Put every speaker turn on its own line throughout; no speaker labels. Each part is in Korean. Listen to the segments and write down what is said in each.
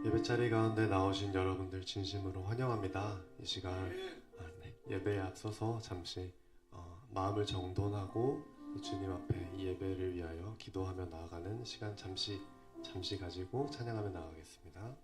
예배자리 가운데 나오신 여러분들 진심으로 환영합니다. 이 시간 예배에 앞서서 잠시 마음을 정돈하고 주님 앞에 이 예배를 위하여 기도하며 나아가는 시간 잠시 가지고 찬양하며 나아가겠습니다.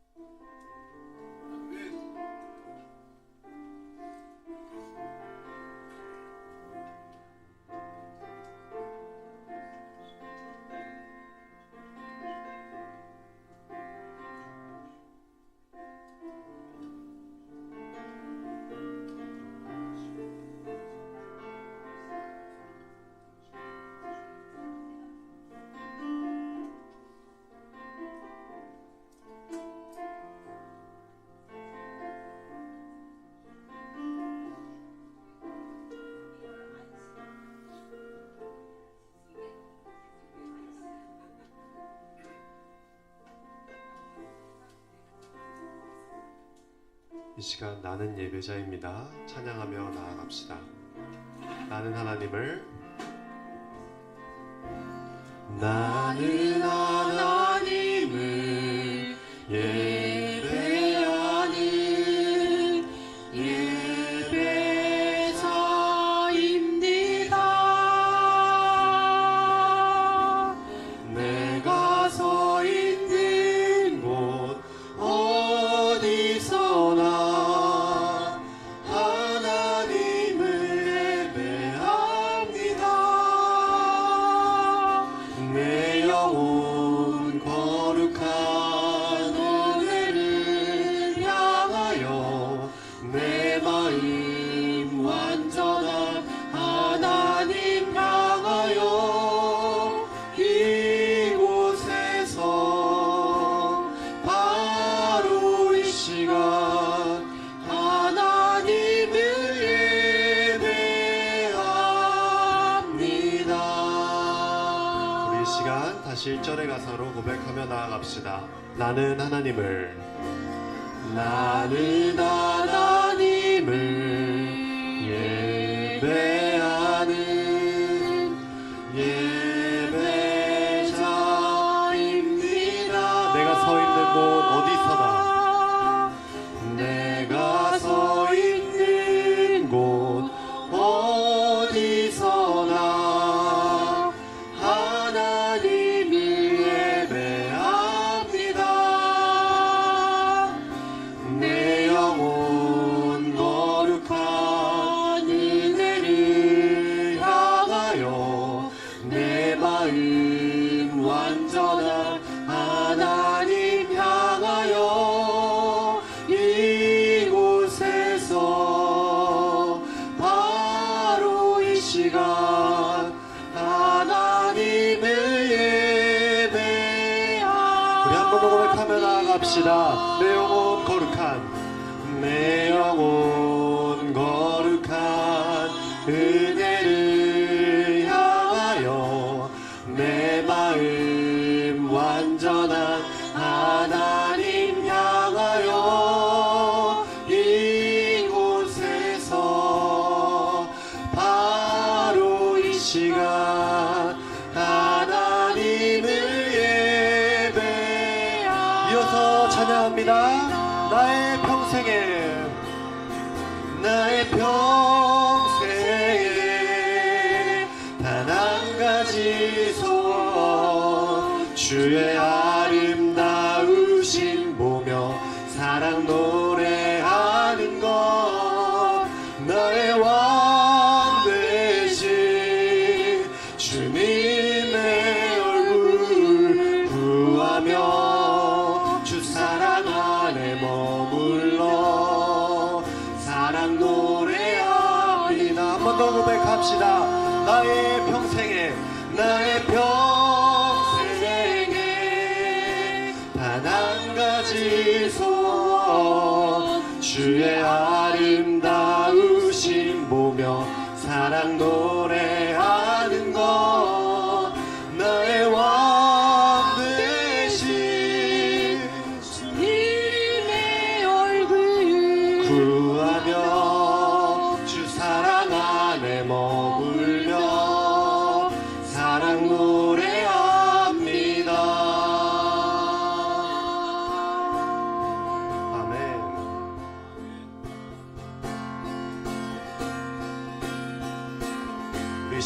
이 시간 나는 예배자입니다. 찬양하며 나아갑시다. 나는 하나님을 예배하는 예배자입니다. 내가 서 있는 곳 어디서나 하나님을 예배합니다. 내 영혼 거룩한 은혜를 향하여 내 마음 완전한 하나님 향하여 이곳에서 바로 이 시간 하나님을 예배합니다. 우리 이 시간 다시 1절의 가사로 고백하며 나아갑시다. 나는 하나님을 예배하는 예배자입니다. 내가 서 있는 곳 어디서나 하나님을 예배합니다. 내 영혼 거룩한 은혜를 향하여 내 마음 완전한 하나님 향하여 이곳에서 바로 이 시간 하나님을 예배합니다. 우리 한 번 더 고백하며 나아갑시다. 내 영혼 거룩한 은혜를 향하여 내 마음 완전한 하나님 향하여 이곳에서 바로 이 시간 하나님을 예배합니다. 이어서 찬양합니다. 나의 평생에 단 한 가지 소원 주의 아름다우신 보며 사랑 노래하는 것 나의 왕 되신 주님의 얼굴 구하며 주 사랑 안에 머물러 사랑 노래합니다. 한 번 더 고백합시다. 나의 평생에 단 한 가지 소원 주의 아름다우신 보며 사랑 노래하는 것 나의 왕 되신 주님의 얼굴 구하며 주 사랑 안에 머물며 사랑 노래합니다.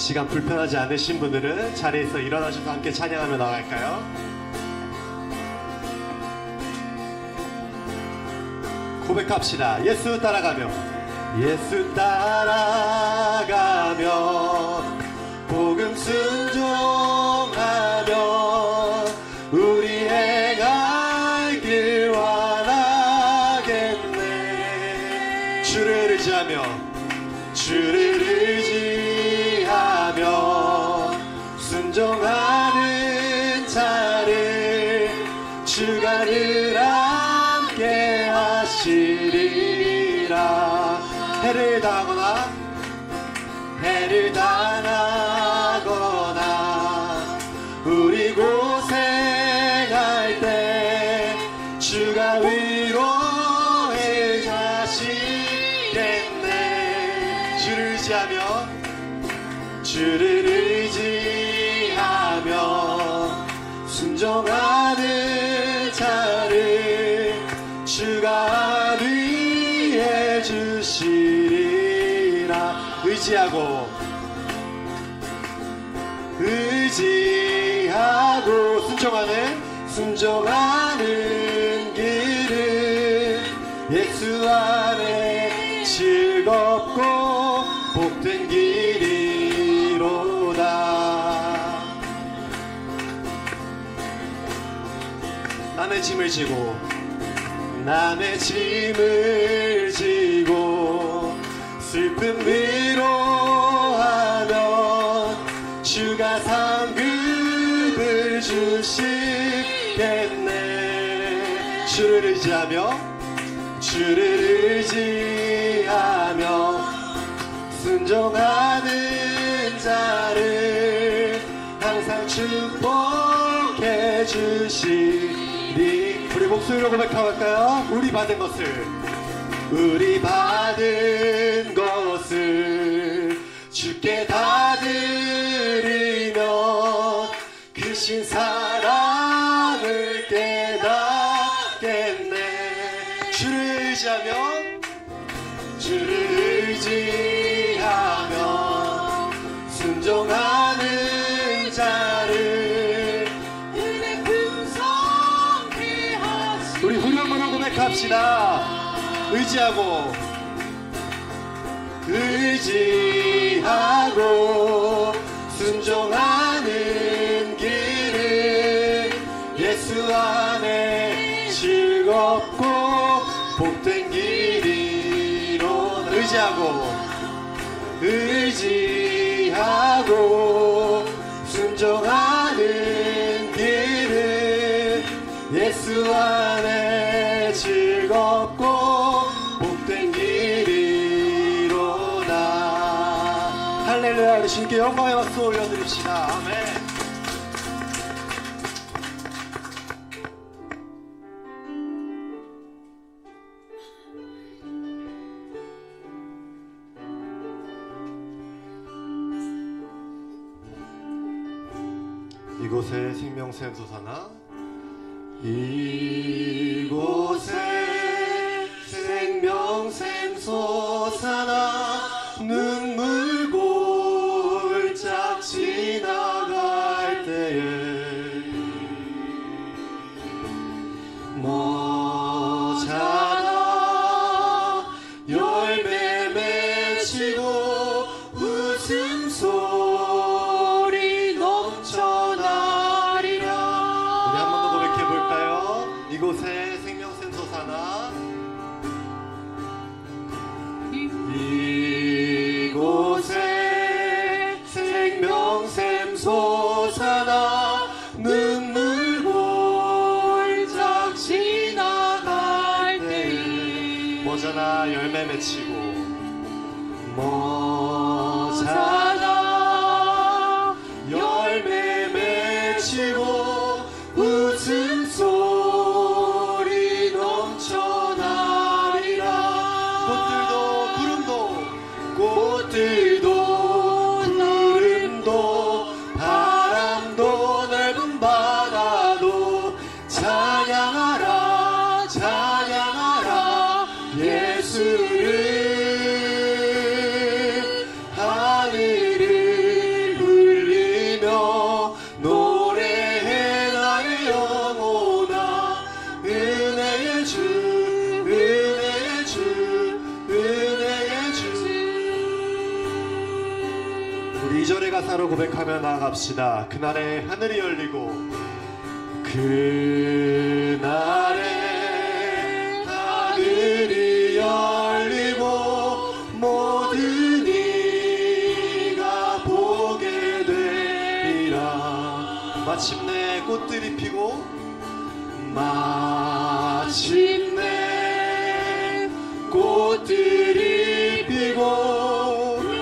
시간 불편하지 않으신 분들은 자리에서 일어나셔서 함께 찬양하며 나갈까요? 고백합시다. 예수 따라가며 예수 따라가며 복음 순종하며 우리 행할 길 완하겠네. 주를 의지하며 순종하는 자를 주가 늘 함께 하시리라. 해를 당하거나 우리 고생할 때 주가 위로해 주시겠네. 주를 의지하며 순종하는 자를 주가 위해 주시리라. 의지하고 순종하는 길은 예수 안에 즐겁고 복된 길이로다. 남의 짐을 지고 슬픔 위로하면 주가 상급을 주시겠네. 주를 의지하며 순종하는 자를 항상 축복해 주시리. 우리 목소리로 고백할까요? 우리 받은 것을 주께 다 드리면 그 신 사랑을 깨닫겠네. 주를 의지하며 순종하는 자를 은혜 풍성케 하시리. 우리 후렴으로 고백합시다. 의지하고 순종하는 길은 예수 안에 즐겁고 복된 길이로다. 의지하고 순종하는 길은 예수 안에 즐겁고 복된 길이로다. 할렐루야. 우리 주님께 영광의 박수 올려드립시다. 아멘. 이곳에 생명샘 솟아나 이곳에 생명샘 솟아나 눈물 골짝 지나갈 때에 모자라 열매 맺히고 웃음소리 넘쳐나리라. 우리 한 번 더 고백해 볼까요? 이곳에 생명샘 솟아나 이곳에 생명샘 솟아나 눈물 골짝 지나갈 때에 모자라 열매 맺히고 모자라 열매 맺히고 웃음소리 넘쳐나리라. 꽃들도 구름도 바람도 넓은 바다도 찬양하라 찬양하라 예수를. 가사로 고백하며 나아갑시다. 그날에 하늘이 열리고 그날에 하늘이 열리고 모든 이가 보게 되리라. 마침내 꽃들이 피고 마침내 꽃들이 피고 우리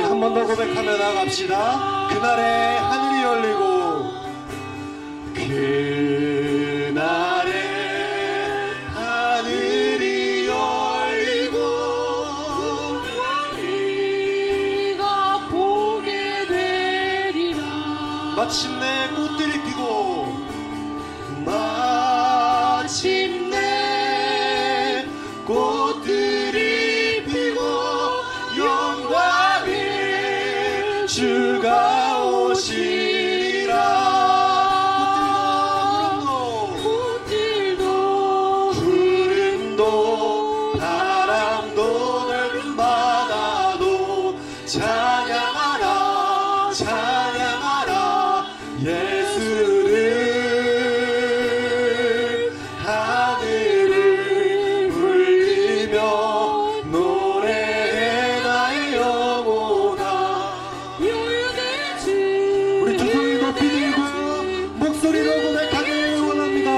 한 번 더 고백하며 나갑시다. 그날에 하늘이 열리고 그날에 하늘이 열리고
우리가 보게 되리라.
마침내 꽃들이 피고 마침내 꽃들이 피고 영광의 주가 오시리라.
꽃들도
구름도 바람도 넓은 바다도 찬양하라 찬양하라 예수를 하늘을 울리며 노래해 나의 영혼아. 우리 두 손을 높이 들고 목소리로 고백하길 원합니다.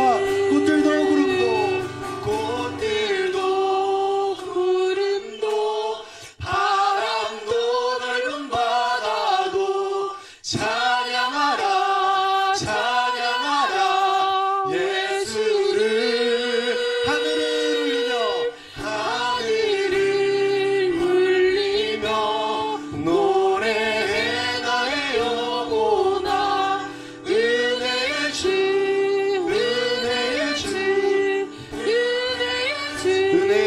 꽃들도 구름도 바람도 넓은 바다도 찬양하라 찬양하라 예수를 하늘을 울리며 노래해 나의 영혼아. 은혜의 주 은혜의 주 은혜의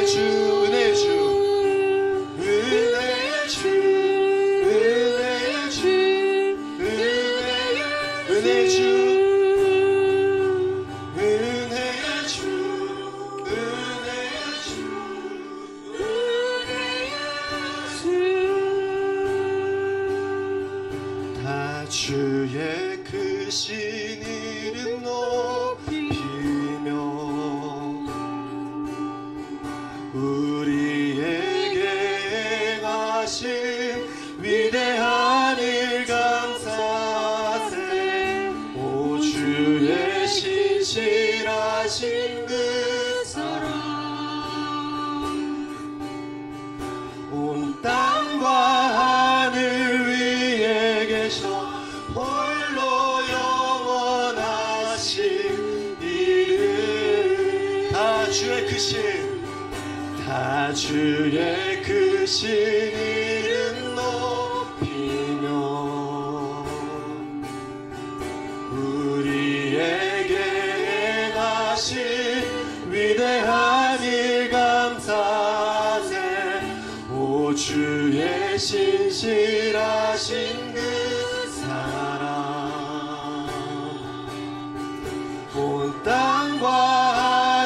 주 은혜의 주 은혜의 주 은혜의 주 은혜의 주 은혜의 주 다 주의 크신 이름 높이며 우리에게 행하신 위대한 일 감사세. 오 주의 신실하신 그 사랑 온 땅과 하늘 위에 계셔 홀로 영원하신 이름. 다 주의 크신 이름 높이며 우리에게 행하신 위대한 일 감사세. 오 주의 신실하신 그 사랑 온 땅과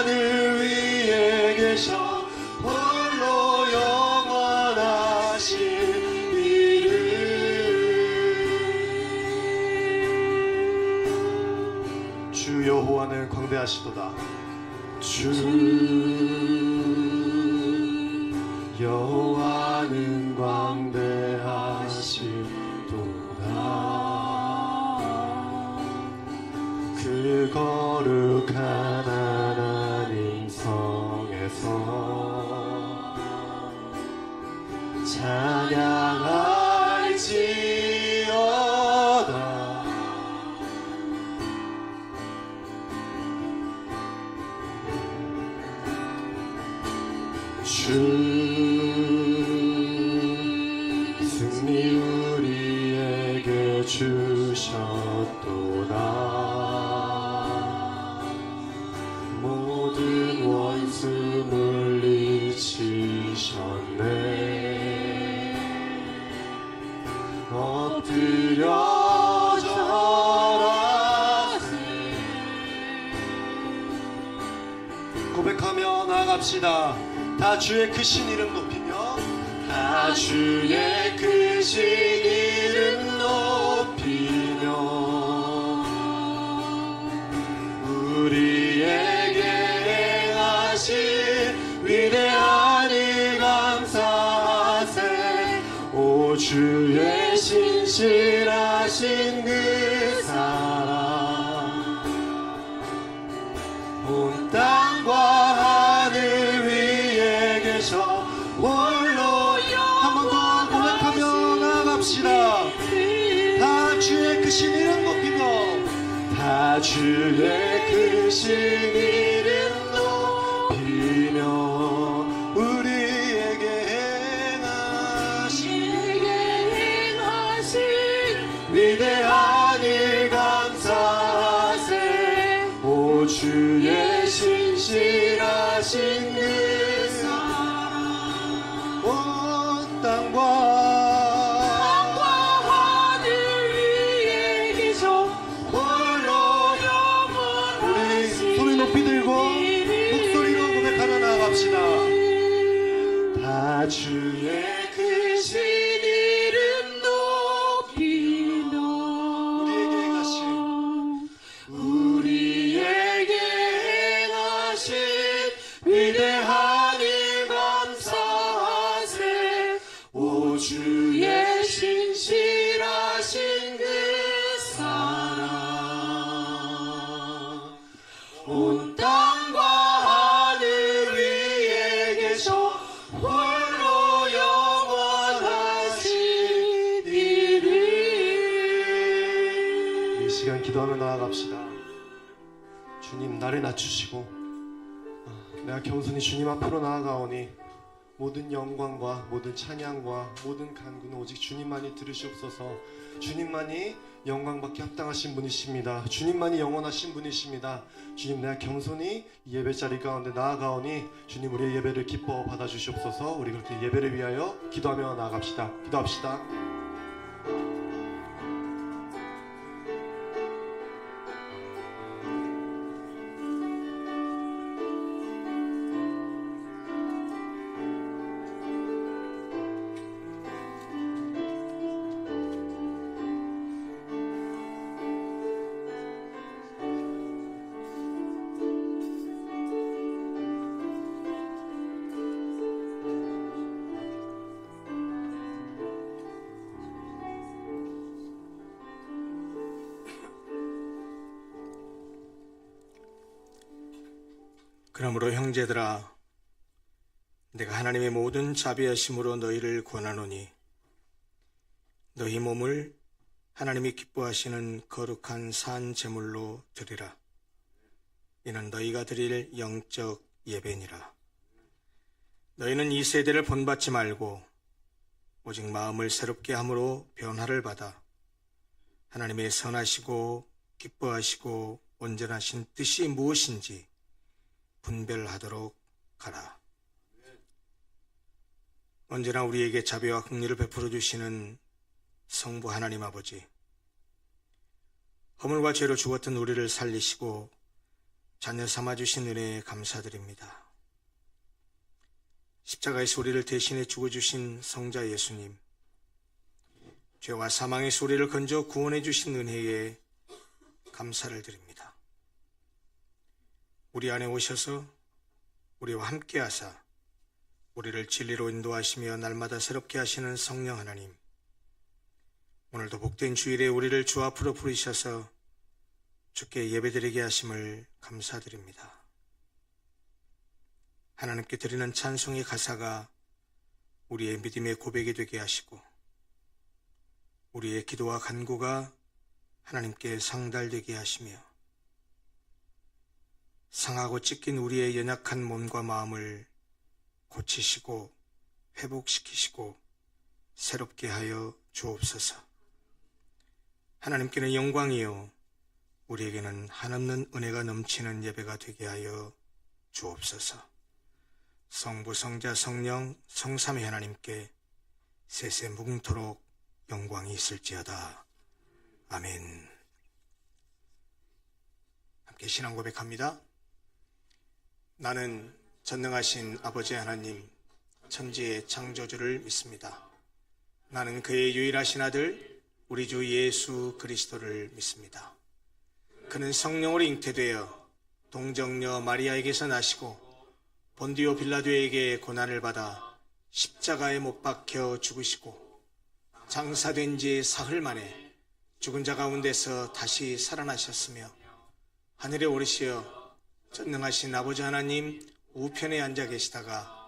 하늘 위에 계셔 홀로 영원하신 이름. 주 여호와는 광대하시도다. 주 여호와는 광대하시도다. 그 거룩한 하나님 성에서 찬양할지어다. 주 승리 우리에게 주셨도다. 모든 원수 물리치셨네. 엎드려 절하세. 고백하며 나아갑시다. 다 주의 크신 이름 높이며 다 다 주의 크신 이름 높이며 우리에게 행하신 위대한 일 감사하세. 오 주의 신실하신 그 사랑 온 땅과 하늘 위에 계셔 홀로 한 번 더 고백하며 나아갑시다. 다 주의 크신 이름 높이며 다 주의 크신 이름 높이며 우리에게 행하신 위대한 일 감사하세. 오 주의 신실하신 그 사랑 온 땅과
하늘 위에 계셔 홀로
우리 소리 높이 들고 목소리로 고백하며 나아갑시다. 다 주의 크신 이름 높이며 우리에게 행하신 위대한 일 감사하세. 오 주의 신실하신 그 사랑 온 땅과 하늘 위에 계셔 홀로 영원하신 이름. 이 시간 기도하며 나아갑시다. 주님 나를 낮추시고 내가 겸손히 주님 앞으로 나아가오니 모든 영광과 모든 찬양과 모든 간구는 오직 주님만이 들으시옵소서. 주님만이 영광받기 합당하신 분이십니다. 주님만이 영원하신 분이십니다. 주님 내가 겸손히 이 예배 자리 가운데 나아가오니 주님 우리의 예배를 기뻐 받아주시옵소서. 우리 그렇게 예배를 위하여 기도하며 나아갑시다. 기도합시다.
그러므로 형제들아 내가 하나님의 모든 자비하심으로 너희를 권하노니 너희 몸을 하나님이 기뻐하시는 거룩한 산 제물로 드리라. 이는 너희가 드릴 영적 예배니라. 너희는 이 세대를 본받지 말고 오직 마음을 새롭게 함으로 변화를 받아 하나님의 선하시고 기뻐하시고 온전하신 뜻이 무엇인지 분별하도록 가라. 언제나 우리에게 자비와 긍휼을 베풀어 주시는 성부 하나님 아버지, 허물과 죄로 죽었던 우리를 살리시고 자녀 삼아 주신 은혜에 감사드립니다. 십자가에서 우리를 대신해 죽어주신 성자 예수님, 죄와 사망의 소리를 건져 구원해 주신 은혜에 감사를 드립니다. 우리 안에 오셔서 우리와 함께 하사 우리를 진리로 인도하시며 날마다 새롭게 하시는 성령 하나님, 오늘도 복된 주일에 우리를 주 앞으로 부르셔서 주께 예배드리게 하심을 감사드립니다. 하나님께 드리는 찬송의 가사가 우리의 믿음의 고백이 되게 하시고 우리의 기도와 간구가 하나님께 상달되게 하시며 상하고 찢긴 우리의 연약한 몸과 마음을 고치시고 회복시키시고 새롭게 하여 주옵소서. 하나님께는 영광이요 우리에게는 한없는 은혜가 넘치는 예배가 되게 하여 주옵소서. 성부, 성자, 성령, 성삼위 하나님께 세세 무궁토록 영광이 있을지어다. 아멘. 함께 신앙 고백합니다. 나는 전능하신 아버지 하나님, 천지의 창조주를 믿습니다. 나는 그의 유일하신 아들 우리 주 예수 그리스도를 믿습니다. 그는 성령으로 잉태되어 동정녀 마리아에게서 나시고 본디오 빌라도에게 고난을 받아 십자가에 못 박혀 죽으시고 장사된 지 사흘 만에 죽은 자 가운데서 다시 살아나셨으며 하늘에 오르시어 전능하신 아버지 하나님 우편에 앉아 계시다가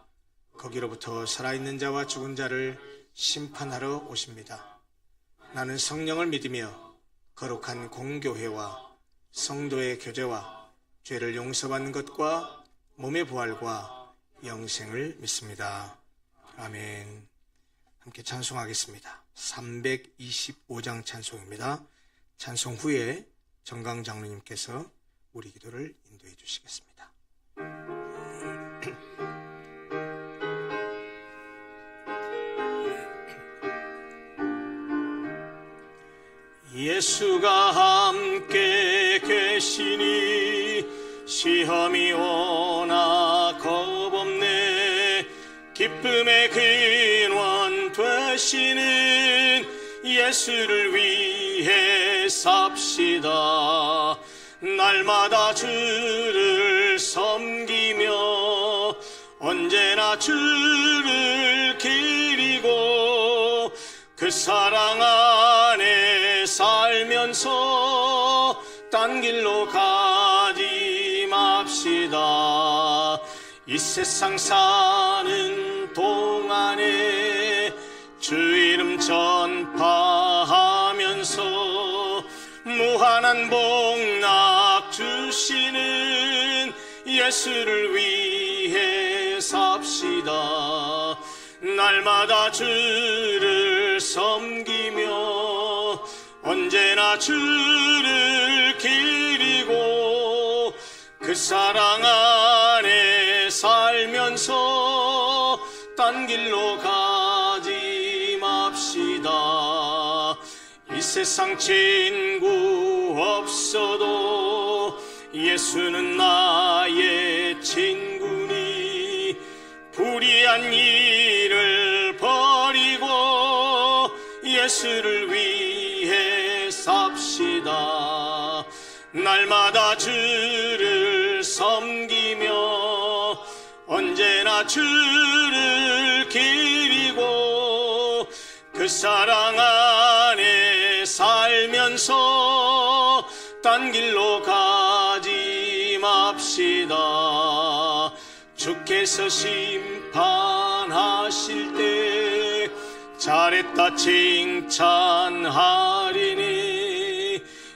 거기로부터 살아있는 자와 죽은 자를 심판하러 오십니다. 나는 성령을 믿으며 거룩한 공교회와 성도의 교제와 죄를 용서받는 것과 몸의 부활과 영생을 믿습니다. 아멘. 함께 찬송하겠습니다. 325장 찬송입니다. 찬송 후에 정강 장로님께서 우리 기도를 인도해 주시겠습니다. 예수가 함께 계시니 시험이 오나 겁없네. 기쁨의 근원 되시는 예수를 위해 삽시다. 날마다 주를 섬기며 언제나 주를 기리고 그 사랑 안에 살면서 딴 길로 가지 맙시다. 이 세상 사는 동안에 주 이름 전파하면서 무한한 복락 주시는 예수를 위해 삽시다. 날마다 주를 섬기며 언제나 주를 기리고 그 사랑 안에 살면서 딴 길로 가지 맙시다. 이 세상 친구 없어도 예수는 나의 친구니 불의한 일을 버리고 예수를 위해 삽시다. 날마다 주를 섬기며 언제나 주를 기리고 그 사랑 안에 살면서 딴 길로 가지 맙시다. 주께서 심판하실 때 잘했다 칭찬하리니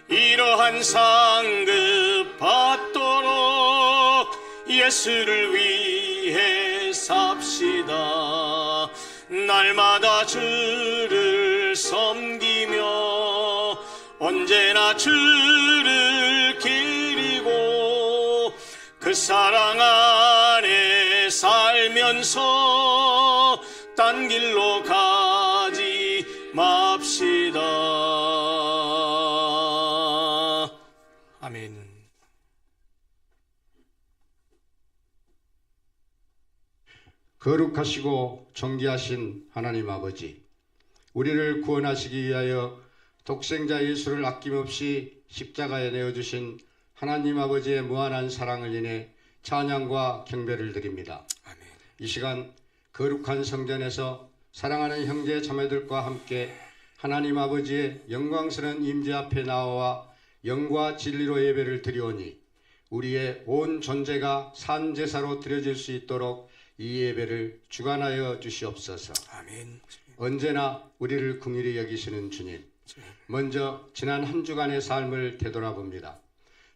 이러한 상급 받도록 예수를 위해 삽시다. 날마다 주를 섬기며 언제나 주를 기리고 그 사랑 안에 살면서 딴 길로 가지 맙시다. 아멘.
거룩하시고 존귀하신 하나님 아버지, 우리를 구원하시기 위하여 독생자 예수를 아낌없이 십자가에 내어주신 하나님 아버지의 무한한 사랑을 인해 찬양과 경배를 드립니다.
아멘.
이 시간 거룩한 성전에서 사랑하는 형제 자매들과 함께 하나님 아버지의 영광스러운 임재 앞에 나와 영과 진리로 예배를 드리오니 우리의 온 존재가 산제사로 드려질 수 있도록 이 예배를 주관하여 주시옵소서.
아멘.
언제나 우리를 긍휼히 여기시는 주님, 먼저 지난 한 주간의 삶을 되돌아봅니다.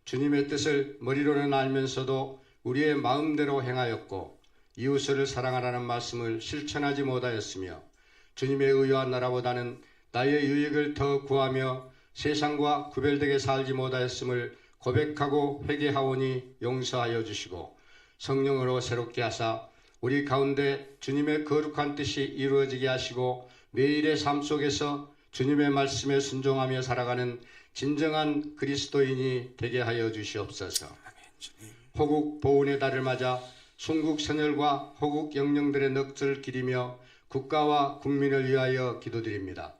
주님의 뜻을 머리로는 알면서도 우리의 마음대로 행하였고 이웃을 사랑하라는 말씀을 실천하지 못하였으며 주님의 의와 나라보다는 나의 유익을 더 구하며 세상과 구별되게 살지 못하였음을 고백하고 회개하오니 용서하여 주시고 성령으로 새롭게 하사 우리 가운데 주님의 거룩한 뜻이 이루어지게 하시고 매일의 삶 속에서 주님의 말씀에 순종하며 살아가는 진정한 그리스도인이 되게 하여 주시옵소서. 호국 보훈의 달을 맞아 순국 선열과 호국 영령들의 넋을 기리며 국가와 국민을 위하여 기도드립니다.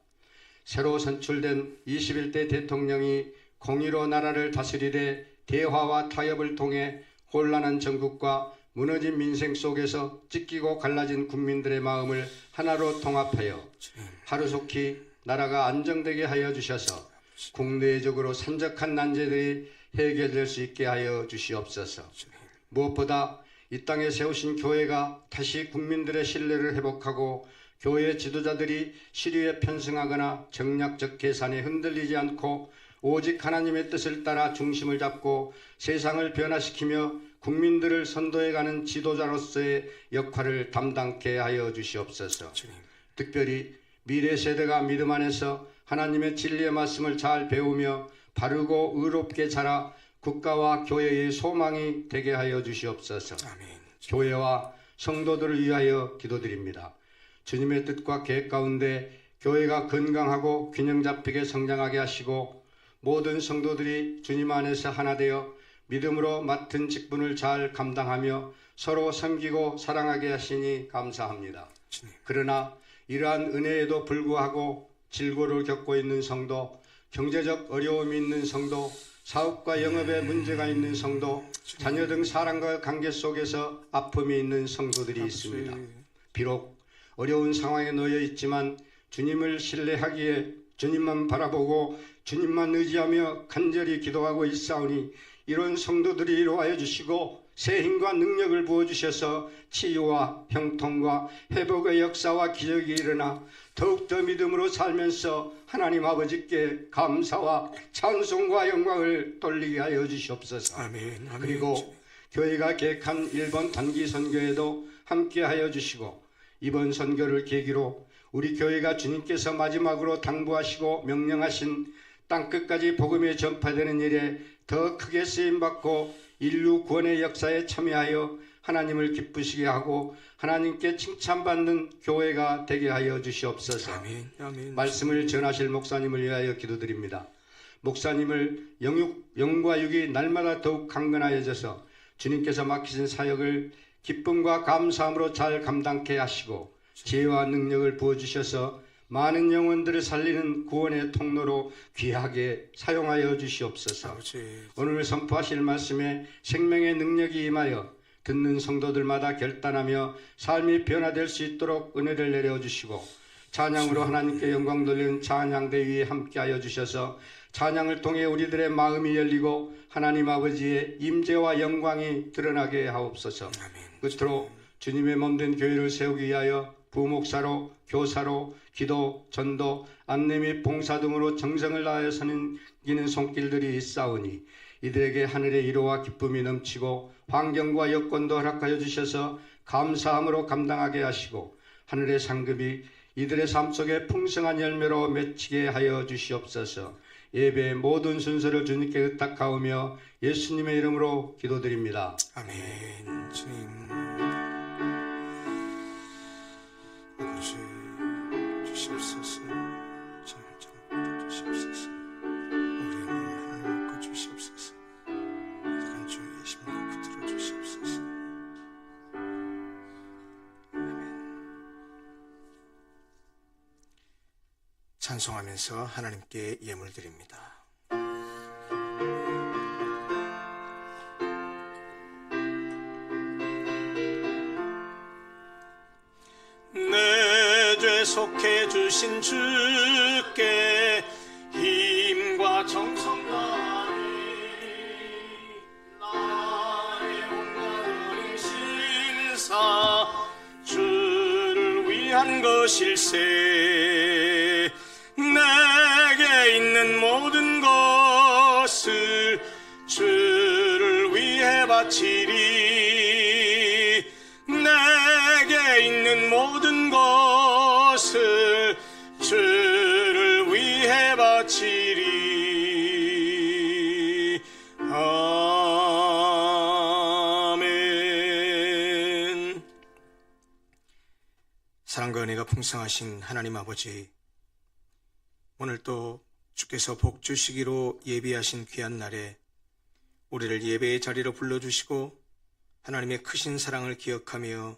새로 선출된 21대 대통령이 공의로 나라를 다스리되 대화와 타협을 통해 혼란한 정국과 무너진 민생 속에서 찢기고 갈라진 국민들의 마음을 하나로 통합하여 하루속히 나라가 안정되게 하여 주셔서 국내적으로 산적한 난제들이 해결될 수 있게 하여 주시옵소서. 무엇보다 이 땅에 세우신 교회가 다시 국민들의 신뢰를 회복하고 교회 지도자들이 시류에 편승하거나 정략적 계산에 흔들리지 않고 오직 하나님의 뜻을 따라 중심을 잡고 세상을 변화시키며 국민들을 선도해가는 지도자로서의 역할을 담당케 하여 주시옵소서. 특별히 미래 세대가 믿음 안에서 하나님의 진리의 말씀을 잘 배우며 바르고 의롭게 자라 국가와 교회의 소망이 되게 하여 주시옵소서.
아멘.
교회와 성도들을 위하여 기도드립니다. 주님의 뜻과 계획 가운데 교회가 건강하고 균형 잡히게 성장하게 하시고 모든 성도들이 주님 안에서 하나 되어 믿음으로 맡은 직분을 잘 감당하며 서로 섬기고 사랑하게 하시니 감사합니다. 그러나 이러한 은혜에도 불구하고 질고를 겪고 있는 성도, 경제적 어려움이 있는 성도, 사업과 영업에 문제가 있는 성도, 자녀 등 사람과 관계 속에서 아픔이 있는 성도들이 있습니다. 비록 어려운 상황에 놓여 있지만 주님을 신뢰하기에 주님만 바라보고 주님만 의지하며 간절히 기도하고 있사오니 이런 성도들이 이루하여 주시고 새 힘과 능력을 부어주셔서 치유와 형통과 회복의 역사와 기적이 일어나 더욱더 믿음으로 살면서 하나님 아버지께 감사와 찬송과 영광을 돌리게 하여 주시옵소서.
아멘. 아멘.
그리고 교회가 계획한 일본 단기 선교에도 함께 하여 주시고 이번 선교를 계기로 우리 교회가 주님께서 마지막으로 당부하시고 명령하신 땅끝까지 복음이 전파되는 일에 더 크게 쓰임받고 인류 구원의 역사에 참여하여 하나님을 기쁘시게 하고 하나님께 칭찬받는 교회가 되게 하여 주시옵소서.
아멘. 아멘.
말씀을 전하실 목사님을 위하여 기도드립니다. 목사님을 영과 육이 날마다 더욱 강건하여져서 주님께서 맡기신 사역을 기쁨과 감사함으로 잘 감당케 하시고 지혜와 능력을 부어주셔서 많은 영혼들을 살리는 구원의 통로로 귀하게 사용하여 주시옵소서.
아버지.
오늘 선포하실 말씀에 생명의 능력이 임하여 듣는 성도들마다 결단하며 삶이 변화될 수 있도록 은혜를 내려주시고 찬양으로 하나님께 영광 돌리는 찬양대 위에 함께하여 주셔서 찬양을 통해 우리들의 마음이 열리고 하나님 아버지의 임재와 영광이 드러나게 하옵소서. 끝으로 주님의 몸된 교회를 세우기 위하여 부목사로 교사로 기도, 전도, 안내 및 봉사 등으로 정성을 다하여 섬기는 손길들이 있사오니 이들에게 하늘의 위로와 기쁨이 넘치고 환경과 여건도 허락하여 주셔서 감사함으로 감당하게 하시고 하늘의 상급이 이들의 삶 속에 풍성한 열매로 맺히게 하여 주시옵소서. 예배의 모든 순서를 주님께 의탁하오며 예수님의 이름으로 기도드립니다.
아멘. 주님. 아버지 주시옵소서. 주님 좀 주시옵소서. 우리의 마음을 하나님 먹고 주시옵소서. 약간 주의 예수님 붙들어 주시옵소서. 아멘. 찬송하면서 하나님께 예물 드립니다.
내 죄 속해 주신 주께 힘과 정성 다하니 나의 온갖 신사 주를 위한 것일세. 내게 있는 모든 것을 주를 위해 바치리. 내게 있는 모든 것을 주를 위해 바치리. 아멘.
사랑과 은혜가 풍성하신 하나님 아버지, 오늘 또 주께서 복 주시기로 예비하신 귀한 날에 우리를 예배의 자리로 불러주시고 하나님의 크신 사랑을 기억하며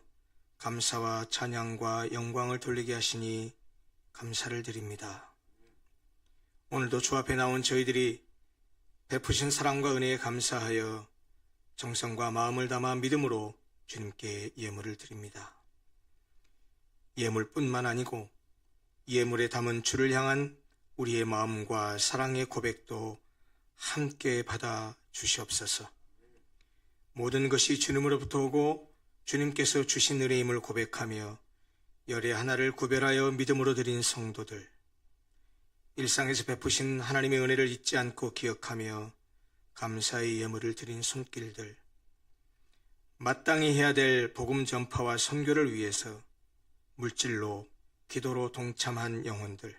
감사와 찬양과 영광을 돌리게 하시니 감사를 드립니다. 오늘도 주 앞에 나온 저희들이 베푸신 사랑과 은혜에 감사하여 정성과 마음을 담아 믿음으로 주님께 예물을 드립니다. 예물뿐만 아니고 예물에 담은 주를 향한 우리의 마음과 사랑의 고백도 함께 받아 주시옵소서. 모든 것이 주님으로부터 오고 주님께서 주신 은혜임을 고백하며 열의 하나를 구별하여 믿음으로 드린 성도들, 일상에서 베푸신 하나님의 은혜를 잊지 않고 기억하며 감사의 예물을 드린 손길들, 마땅히 해야 될 복음 전파와 선교를 위해서 물질로 기도로 동참한 영혼들,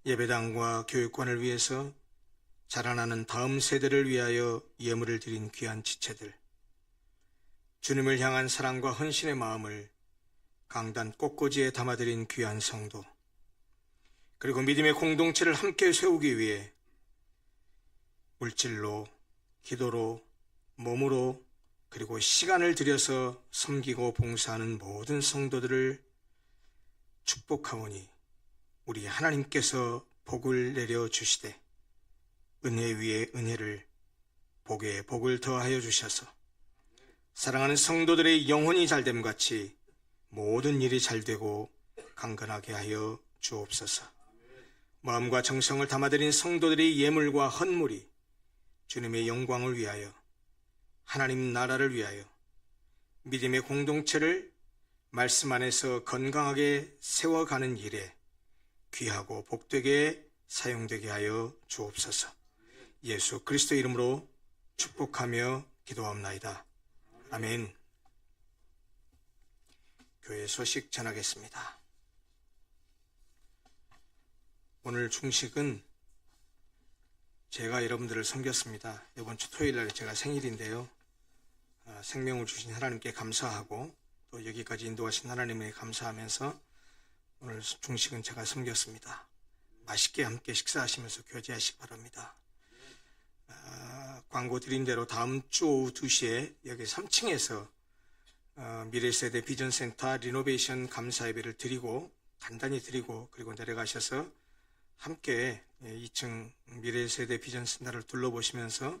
예배당과 교육관을 위해서 자라나는 다음 세대를 위하여 예물을 드린 귀한 지체들, 주님을 향한 사랑과 헌신의 마음을 강단 꽃꽂이에 담아드린 귀한 성도, 그리고 믿음의 공동체를 함께 세우기 위해 물질로, 기도로, 몸으로, 그리고 시간을 들여서 섬기고 봉사하는 모든 성도들을 축복하오니 우리 하나님께서 복을 내려 주시되 은혜 위에 은혜를, 복에 복을 더하여 주셔서 사랑하는 성도들의 영혼이 잘됨 같이 모든 일이 잘되고 강건하게 하여 주옵소서. 마음과 정성을 담아드린 성도들의 예물과 헌물이 주님의 영광을 위하여, 하나님 나라를 위하여, 믿음의 공동체를 말씀 안에서 건강하게 세워가는 일에 귀하고 복되게 사용되게 하여 주옵소서. 예수 그리스도 이름으로 축복하며 기도합나이다. 아멘. 교회 소식 전하겠습니다. 오늘 중식은 제가 여러분들을 섬겼습니다. 이번 주 토요일 날 제가 생일인데요. 생명을 주신 하나님께 감사하고 또 여기까지 인도하신 하나님에 감사하면서 오늘 중식은 제가 섬겼습니다. 맛있게 함께 식사하시면서 교제하시기 바랍니다. 광고 드린 대로 다음 주 오후 2시에 여기 3층에서 미래세대 비전센터 리노베이션 감사 예배를 드리고 간단히 드리고 그리고 내려가셔서 함께 2층 미래세대 비전센터를 둘러보시면서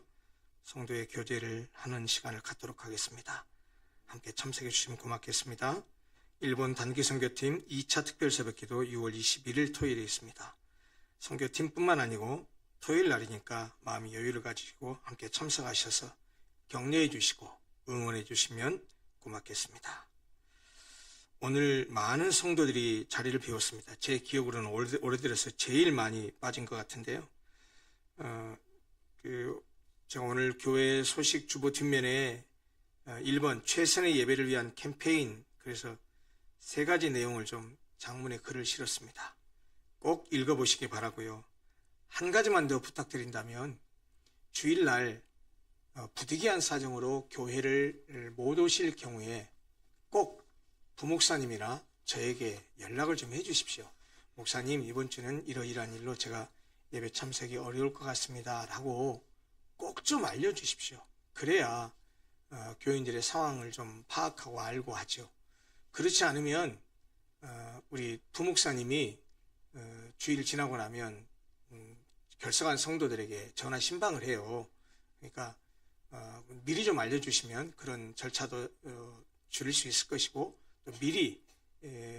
성도의 교제를 하는 시간을 갖도록 하겠습니다. 함께 참석해 주시면 고맙겠습니다. 일본 단기 선교팀 2차 특별 새벽기도 6월 21일 토요일에 있습니다. 선교팀뿐만 아니고 토요일 날이니까 마음의 여유를 가지고 함께 참석하셔서 격려해 주시고 응원해 주시면 고맙겠습니다. 오늘 많은 성도들이 자리를 비웠습니다. 제 기억으로는 올해 들어서 제일 많이 빠진 것 같은데요. 제가 오늘 교회 소식 주보 뒷면에 1번 최선의 예배를 위한 캠페인, 그래서 3가지 내용을 좀 장문의 글을 실었습니다. 꼭 읽어보시기 바라고요. 한 가지만 더 부탁드린다면 주일날 부득이한 사정으로 교회를 못 오실 경우에 꼭 부목사님이나 저에게 연락을 좀 해주십시오. 목사님, 이번 주는 이러이러한 일로 제가 예배 참석이 어려울 것 같습니다 라고 꼭 좀 알려주십시오. 그래야 교인들의 상황을 좀 파악하고 알고 하죠. 그렇지 않으면 우리 부목사님이 주일 지나고 나면 결석한 성도들에게 전화 신방을 해요. 그러니까 미리 좀 알려주시면 그런 절차도 줄일 수 있을 것이고, 또 미리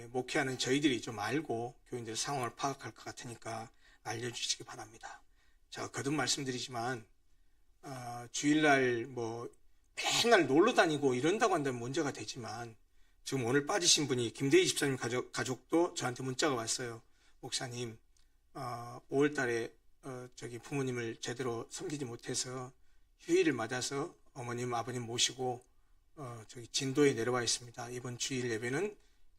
목회하는 저희들이 좀 알고 교인들의 상황을 파악할 것 같으니까 알려주시기 바랍니다. 제가 거듭 말씀드리지만 주일날 뭐 맨날 놀러 다니고 이런다고 한다면 문제가 되지만, 지금 오늘 빠지신 분이 김대희 집사님 가족도 저한테 문자가 왔어요. 목사님, 5월 달에 저기 부모님을 제대로 섬기지 못해서 휴일을 맞아서 어머님, 아버님 모시고 저기 진도에 내려와 있습니다. 이번 주일 예배는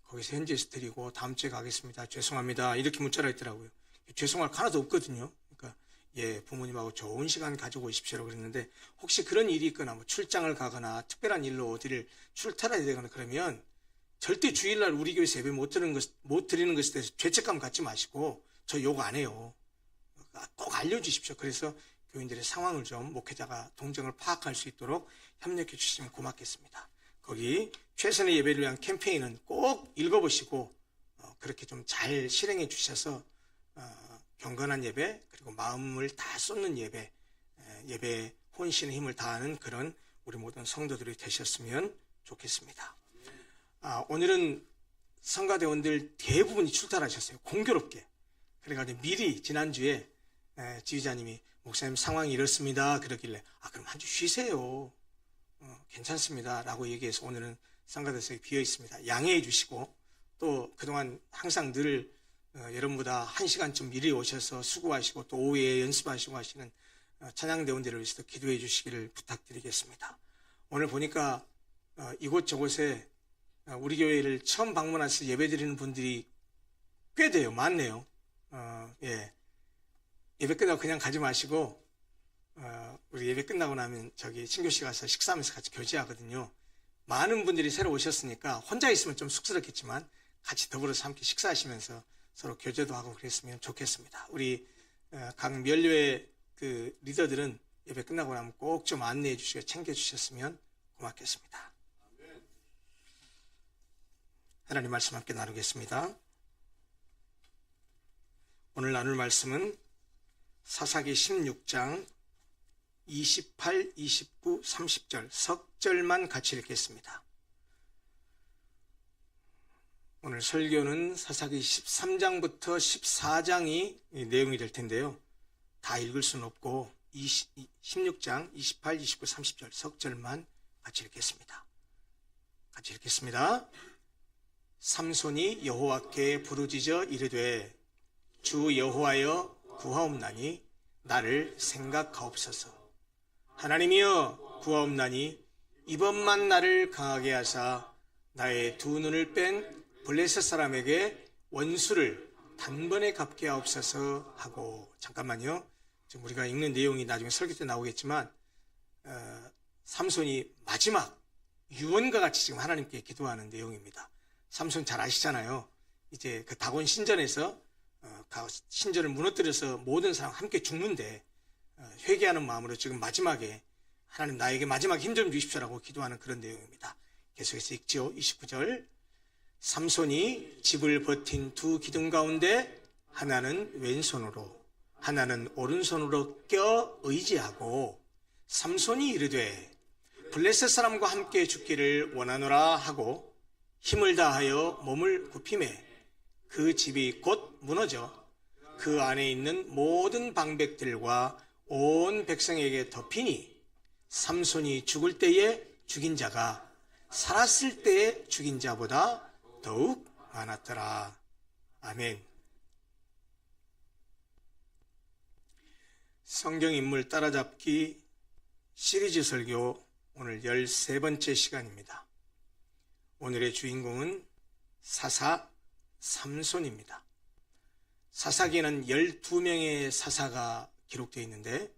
거기서 현지에서 드리고 다음 주에 가겠습니다. 죄송합니다. 이렇게 문자를 했더라고요. 죄송할 거 하나도 없거든요. 그러니까 부모님하고 좋은 시간 가지고 오십시오라고 그랬는데, 혹시 그런 일이 있거나 뭐 출장을 가거나 특별한 일로 어디를 출타해야 되거나 그러면 절대 주일날 우리 교회에서 예배 못 드리는 것에 대해서 죄책감 갖지 마시고 저 욕 안 해요. 꼭 알려주십시오. 그래서 교인들의 상황을 좀 목회자가 동정을 파악할 수 있도록 협력해 주시면 고맙겠습니다. 거기 최선의 예배를 위한 캠페인은 꼭 읽어보시고 그렇게 좀 잘 실행해 주셔서 경건한 예배 그리고 마음을 다 쏟는 예배, 예배에 혼신의 힘을 다하는 그런 우리 모든 성도들이 되셨으면 좋겠습니다. 오늘은 성가대원들 대부분이 출탈하셨어요. 공교롭게. 그래가지고 미리 지난주에 지휘자님이 목사님 상황이 이렇습니다 그러길래 그럼 한 주 쉬세요. 괜찮습니다 라고 얘기해서 오늘은 성가대석이 비어 있습니다. 양해해 주시고 또 그동안 항상 늘 여러분보다 1시간쯤 미리 오셔서 수고하시고 또 오후에 연습하시고 하시는 찬양대원들을 위해서 기도해 주시기를 부탁드리겠습니다. 오늘 보니까 이곳저곳에 우리 교회를 처음 방문해서 예배드리는 분들이 꽤 돼요. 많네요. 예. 예배 끝나고 그냥 가지 마시고 우리 예배 끝나고 나면 저기 신교시 가서 식사하면서 같이 교제하거든요. 많은 분들이 새로 오셨으니까 혼자 있으면 좀 쑥스럽겠지만 같이 더불어서 함께 식사하시면서 서로 교제도 하고 그랬으면 좋겠습니다. 우리 각 면류의 그 리더들은 예배 끝나고 나면 꼭 좀 안내해 주시고 챙겨 주셨으면 고맙겠습니다. 하나님 말씀 함께 나누겠습니다. 오늘 나눌 말씀은 사사기 16장 28, 29, 30절 석절만 같이 읽겠습니다. 오늘 설교는 사사기 13장부터 14장이 내용이 될 텐데요. 다 읽을 수는 없고 16장 28, 29, 30절 석절만 같이 읽겠습니다. 같이 읽겠습니다. 삼손이 여호와께 부르짖어 이르되 주 여호와여 구하옵나니 나를 생각하옵소서. 하나님이여 구하옵나니 이번만 나를 강하게 하사 나의 두 눈을 뺀 블레셋 사람에게 원수를 단번에 갚게 하옵소서 하고. 잠깐만요. 지금 우리가 읽는 내용이 나중에 설교 때 나오겠지만 삼손이 마지막 유언과 같이 지금 하나님께 기도하는 내용입니다. 삼손 잘 아시잖아요. 이제 그 다곤 신전에서 신전을 무너뜨려서 모든 사람 함께 죽는데 회개하는 마음으로 지금 마지막에 하나님 나에게 마지막 힘 좀 주십시오라고 기도하는 그런 내용입니다. 계속해서 읽지요. 29절 삼손이 집을 버틴 두 기둥 가운데 하나는 왼손으로 하나는 오른손으로 껴 의지하고 삼손이 이르되 블레셋 사람과 함께 죽기를 원하노라 하고 힘을 다하여 몸을 굽히매 그 집이 곧 무너져 그 안에 있는 모든 방백들과 온 백성에게 덮이니 삼손이 죽을 때에 죽인 자가 살았을 때에 죽인 자보다 더욱 많았더라. 아멘. 성경 인물 따라잡기 시리즈 설교 오늘 13번째 시간입니다. 오늘의 주인공은 사사 삼손입니다. 사사기에는 12명의 사사가 기록되어 있는데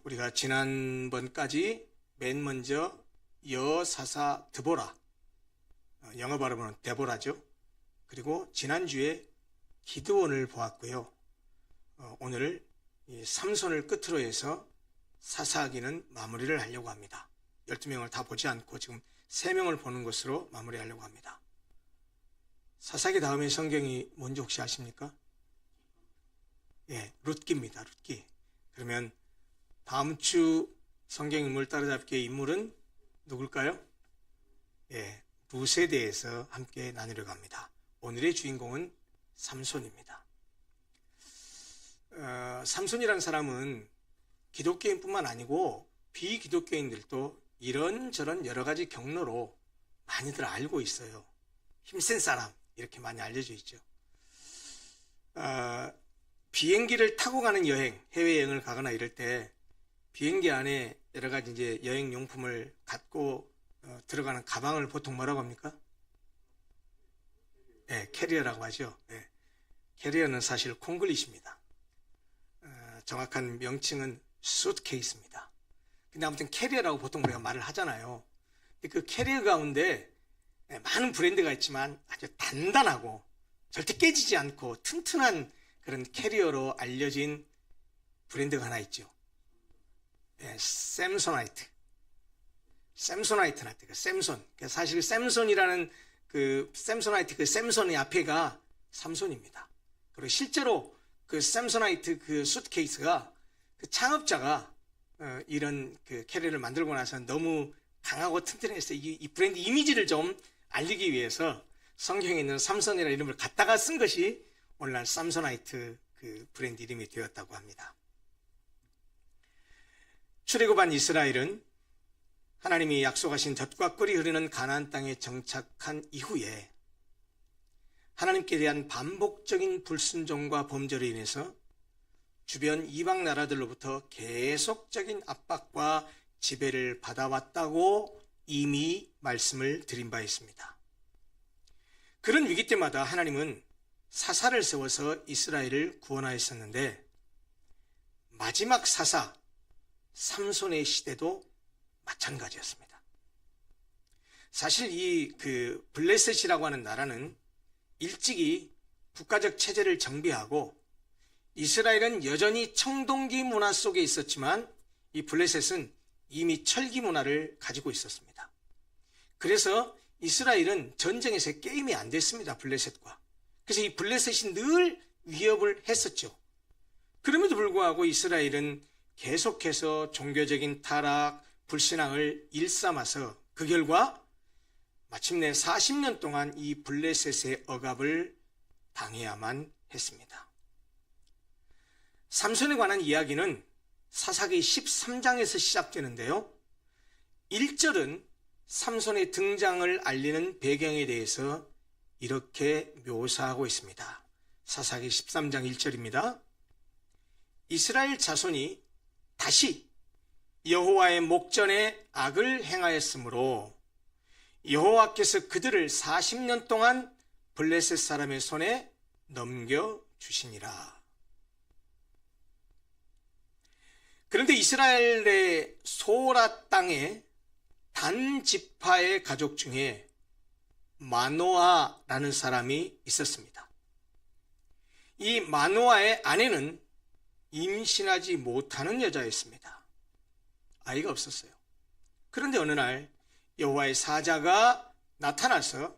우리가 지난번까지 맨 먼저 여사사 드보라, 영어 발음으로는 데보라죠. 그리고 지난주에 기드온을 보았고요. 오늘 이 삼손을 끝으로 해서 사사기는 마무리를 하려고 합니다. 12명을 다 보지 않고 지금 3명을 보는 것으로 마무리하려고 합니다. 사사기 다음에 성경이 뭔지 혹시 아십니까? 예, 룻기입니다. 룻기. 그러면 다음 주 성경 인물 따라잡기의 인물은 누굴까요? 예, 룻에 대해서 함께 나누려고 합니다. 오늘의 주인공은 삼손입니다. 삼손이라는 사람은 기독교인뿐만 아니고 비기독교인들도 이런저런 여러 가지 경로로 많이들 알고 있어요. 힘센 사람 이렇게 많이 알려져 있죠. 비행기를 타고 가는 여행, 해외여행을 가거나 이럴 때 비행기 안에 여러 가지 이제 여행 용품을 갖고 들어가는 가방을 보통 뭐라고 합니까? 네, 캐리어라고 하죠. 네. 캐리어는 사실 콩글리시입니다. 정확한 명칭은 수트케이스입니다. 근데 아무튼 캐리어라고 보통 우리가 말을 하잖아요. 근데 그 캐리어 가운데 많은 브랜드가 있지만 아주 단단하고 절대 깨지지 않고 튼튼한 그런 캐리어로 알려진 브랜드가 하나 있죠. 샘소나이트한테 그 샘손. 사실 샘손이라는 그 샘소나이트 그 샘손의 앞에가 삼손입니다. 그리고 실제로 그 샘소나이트 그 수트케이스가 그 창업자가 이런 그 캐리어를 만들고 나서 너무 강하고 튼튼해서 이 브랜드 이미지를 좀 알리기 위해서 성경에 있는 삼손이라는 이름을 갖다가 쓴 것이 오늘날 삼소나이트 그 브랜드 이름이 되었다고 합니다. 출애굽한 이스라엘은 하나님이 약속하신 젖과 꿀이 흐르는 가나안 땅에 정착한 이후에 하나님께 대한 반복적인 불순종과 범죄로 인해서 주변 이방 나라들로부터 계속적인 압박과 지배를 받아왔다고 이미 말씀을 드린 바 있습니다. 그런 위기 때마다 하나님은 사사를 세워서 이스라엘을 구원하였었는데 마지막 사사 삼손의 시대도 마찬가지였습니다. 사실 이 그 블레셋이라고 하는 나라는 일찍이 국가적 체제를 정비하고 이스라엘은 여전히 청동기 문화 속에 있었지만 이 블레셋은 이미 철기 문화를 가지고 있었습니다. 그래서 이스라엘은 전쟁에서 게임이 안 됐습니다. 블레셋과. 그래서 이 블레셋이 늘 위협을 했었죠. 그럼에도 불구하고 이스라엘은 계속해서 종교적인 타락, 불신앙을 일삼아서 그 결과 마침내 40년 동안 이 블레셋의 억압을 당해야만 했습니다. 삼손에 관한 이야기는 사사기 13장에서 시작되는데요. 1절은 삼손의 등장을 알리는 배경에 대해서 이렇게 묘사하고 있습니다. 사사기 13장 1절입니다. 이스라엘 자손이 다시 여호와의 목전에 악을 행하였으므로 여호와께서 그들을 40년 동안 블레셋 사람의 손에 넘겨주시니라. 그런데 이스라엘의 소라 땅에 단 지파의 가족 중에 마노아라는 사람이 있었습니다. 이 마노아의 아내는 임신하지 못하는 여자였습니다. 아이가 없었어요. 그런데 어느 날 여호와의 사자가 나타나서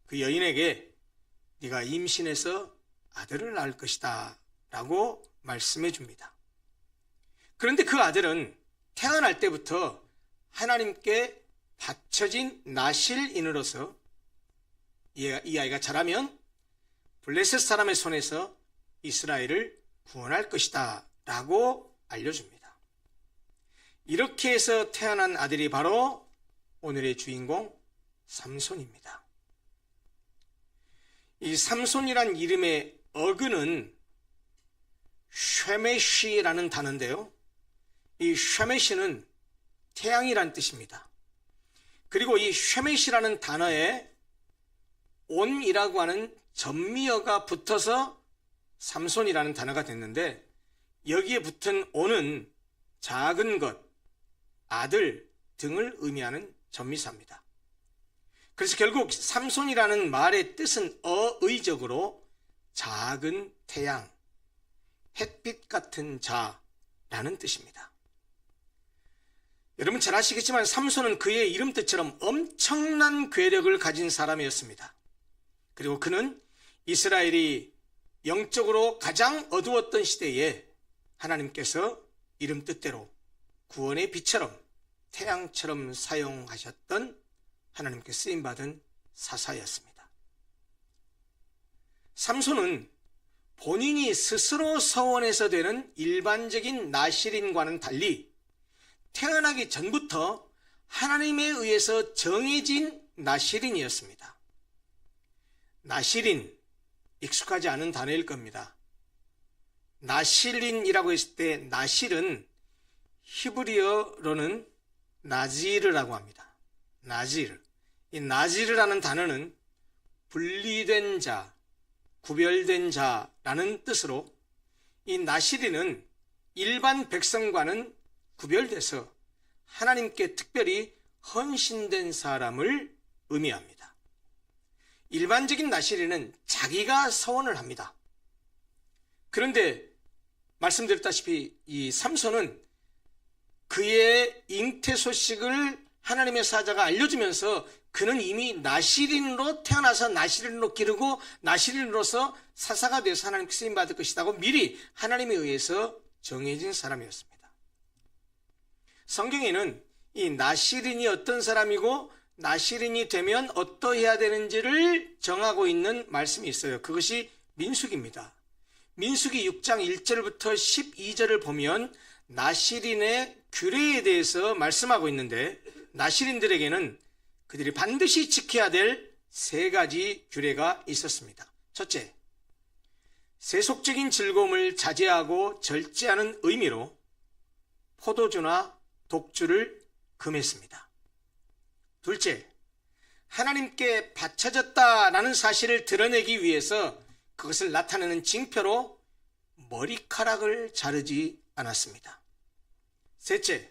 그 여인에게 네가 임신해서 아들을 낳을 것이다 라고 말씀해 줍니다. 그런데 그 아들은 태어날 때부터 하나님께 바쳐진 나실인으로서 이 아이가 자라면 블레셋 사람의 손에서 이스라엘을 구원할 것이다 라고 알려줍니다. 이렇게 해서 태어난 아들이 바로 오늘의 주인공 삼손입니다. 이 삼손이란 이름의 어근은 쉐메시라는 단어인데요. 이 쉐메시는 태양이란 뜻입니다. 그리고 이 쉐메시라는 단어에 온이라고 하는 전미어가 붙어서 삼손이라는 단어가 됐는데 여기에 붙은 온은 작은 것, 아들 등을 의미하는 전미사입니다. 그래서 결국 삼손이라는 말의 뜻은 어의적으로 작은 태양, 햇빛 같은 자라는 뜻입니다. 여러분 잘 아시겠지만 삼손은 그의 이름 뜻처럼 엄청난 괴력을 가진 사람이었습니다. 그리고 그는 이스라엘이 영적으로 가장 어두웠던 시대에 하나님께서 이름 뜻대로 구원의 빛처럼 태양처럼 사용하셨던 하나님께 쓰임받은 사사였습니다. 삼손은 본인이 스스로 서원해서 되는 일반적인 나실인과는 달리 태어나기 전부터 하나님에 의해서 정해진 나실인이었습니다. 나실인, 익숙하지 않은 단어일 겁니다. 나실인이라고 했을 때 나실은 히브리어로는 나지르라고 합니다. 나지르. 이 나지르라는 단어는 분리된 자, 구별된 자라는 뜻으로 이 나실인은 일반 백성과는 구별돼서 하나님께 특별히 헌신된 사람을 의미합니다. 일반적인 나실인은 자기가 서원을 합니다. 그런데 말씀드렸다시피 이 삼손은 그의 잉태 소식을 하나님의 사자가 알려주면서 그는 이미 나시린으로 태어나서 나시린으로 기르고 나시린으로서 사사가 되어서 하나님께 쓰임받을 것이라고 미리 하나님에 의해서 정해진 사람이었습니다. 성경에는 이 나시린이 어떤 사람이고 나시린이 되면 어떠해야 되는지를 정하고 있는 말씀이 있어요. 그것이 민수기입니다. 민수기 6장 1절부터 12절을 보면 나시린의 규례에 대해서 말씀하고 있는데 나시린들에게는 그들이 반드시 지켜야 될 3가지 규례가 있었습니다. 첫째, 세속적인 즐거움을 자제하고 절제하는 의미로 포도주나 독주를 금했습니다. 둘째, 하나님께 바쳐졌다라는 사실을 드러내기 위해서 그것을 나타내는 징표로 머리카락을 자르지 않았습니다. 셋째,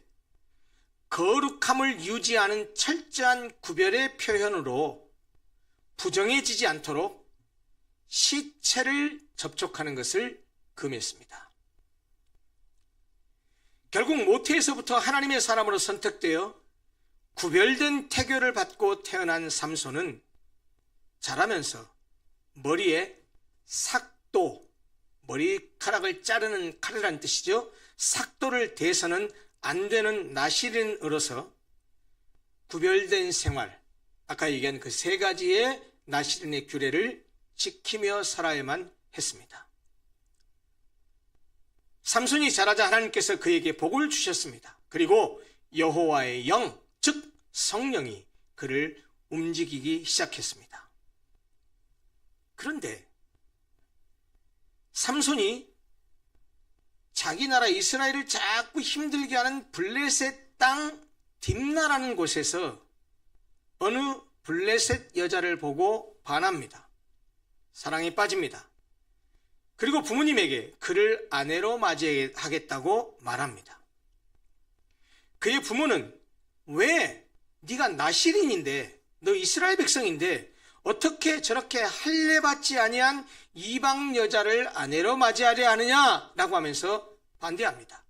거룩함을 유지하는 철저한 구별의 표현으로 부정해지지 않도록 시체를 접촉하는 것을 금했습니다. 결국 모태에서부터 하나님의 사람으로 선택되어 구별된 태교를 받고 태어난 삼손은 자라면서 머리에 삭도, 머리카락을 자르는 칼이라는 뜻이죠. 삭도를 대서는 안 되는 나시린으로서 구별된 생활, 아까 얘기한 그 3가지의 나시린의 규례를 지키며 살아야만 했습니다. 삼손이 자라자 하나님께서 그에게 복을 주셨습니다. 그리고 여호와의 영, 즉 성령이 그를 움직이기 시작했습니다. 그런데 삼손이 자기 나라 이스라엘을 자꾸 힘들게 하는 블레셋 땅 딥나라는 곳에서 어느 블레셋 여자를 보고 반합니다. 사랑에 빠집니다. 그리고 부모님에게 그를 아내로 맞이하겠다고 말합니다. 그의 부모는 왜 네가 나시린인데 너 이스라엘 백성인데 어떻게 저렇게 할례받지 아니한 이방 여자를 아내로 맞이하려 하느냐라고 하면서 반대합니다.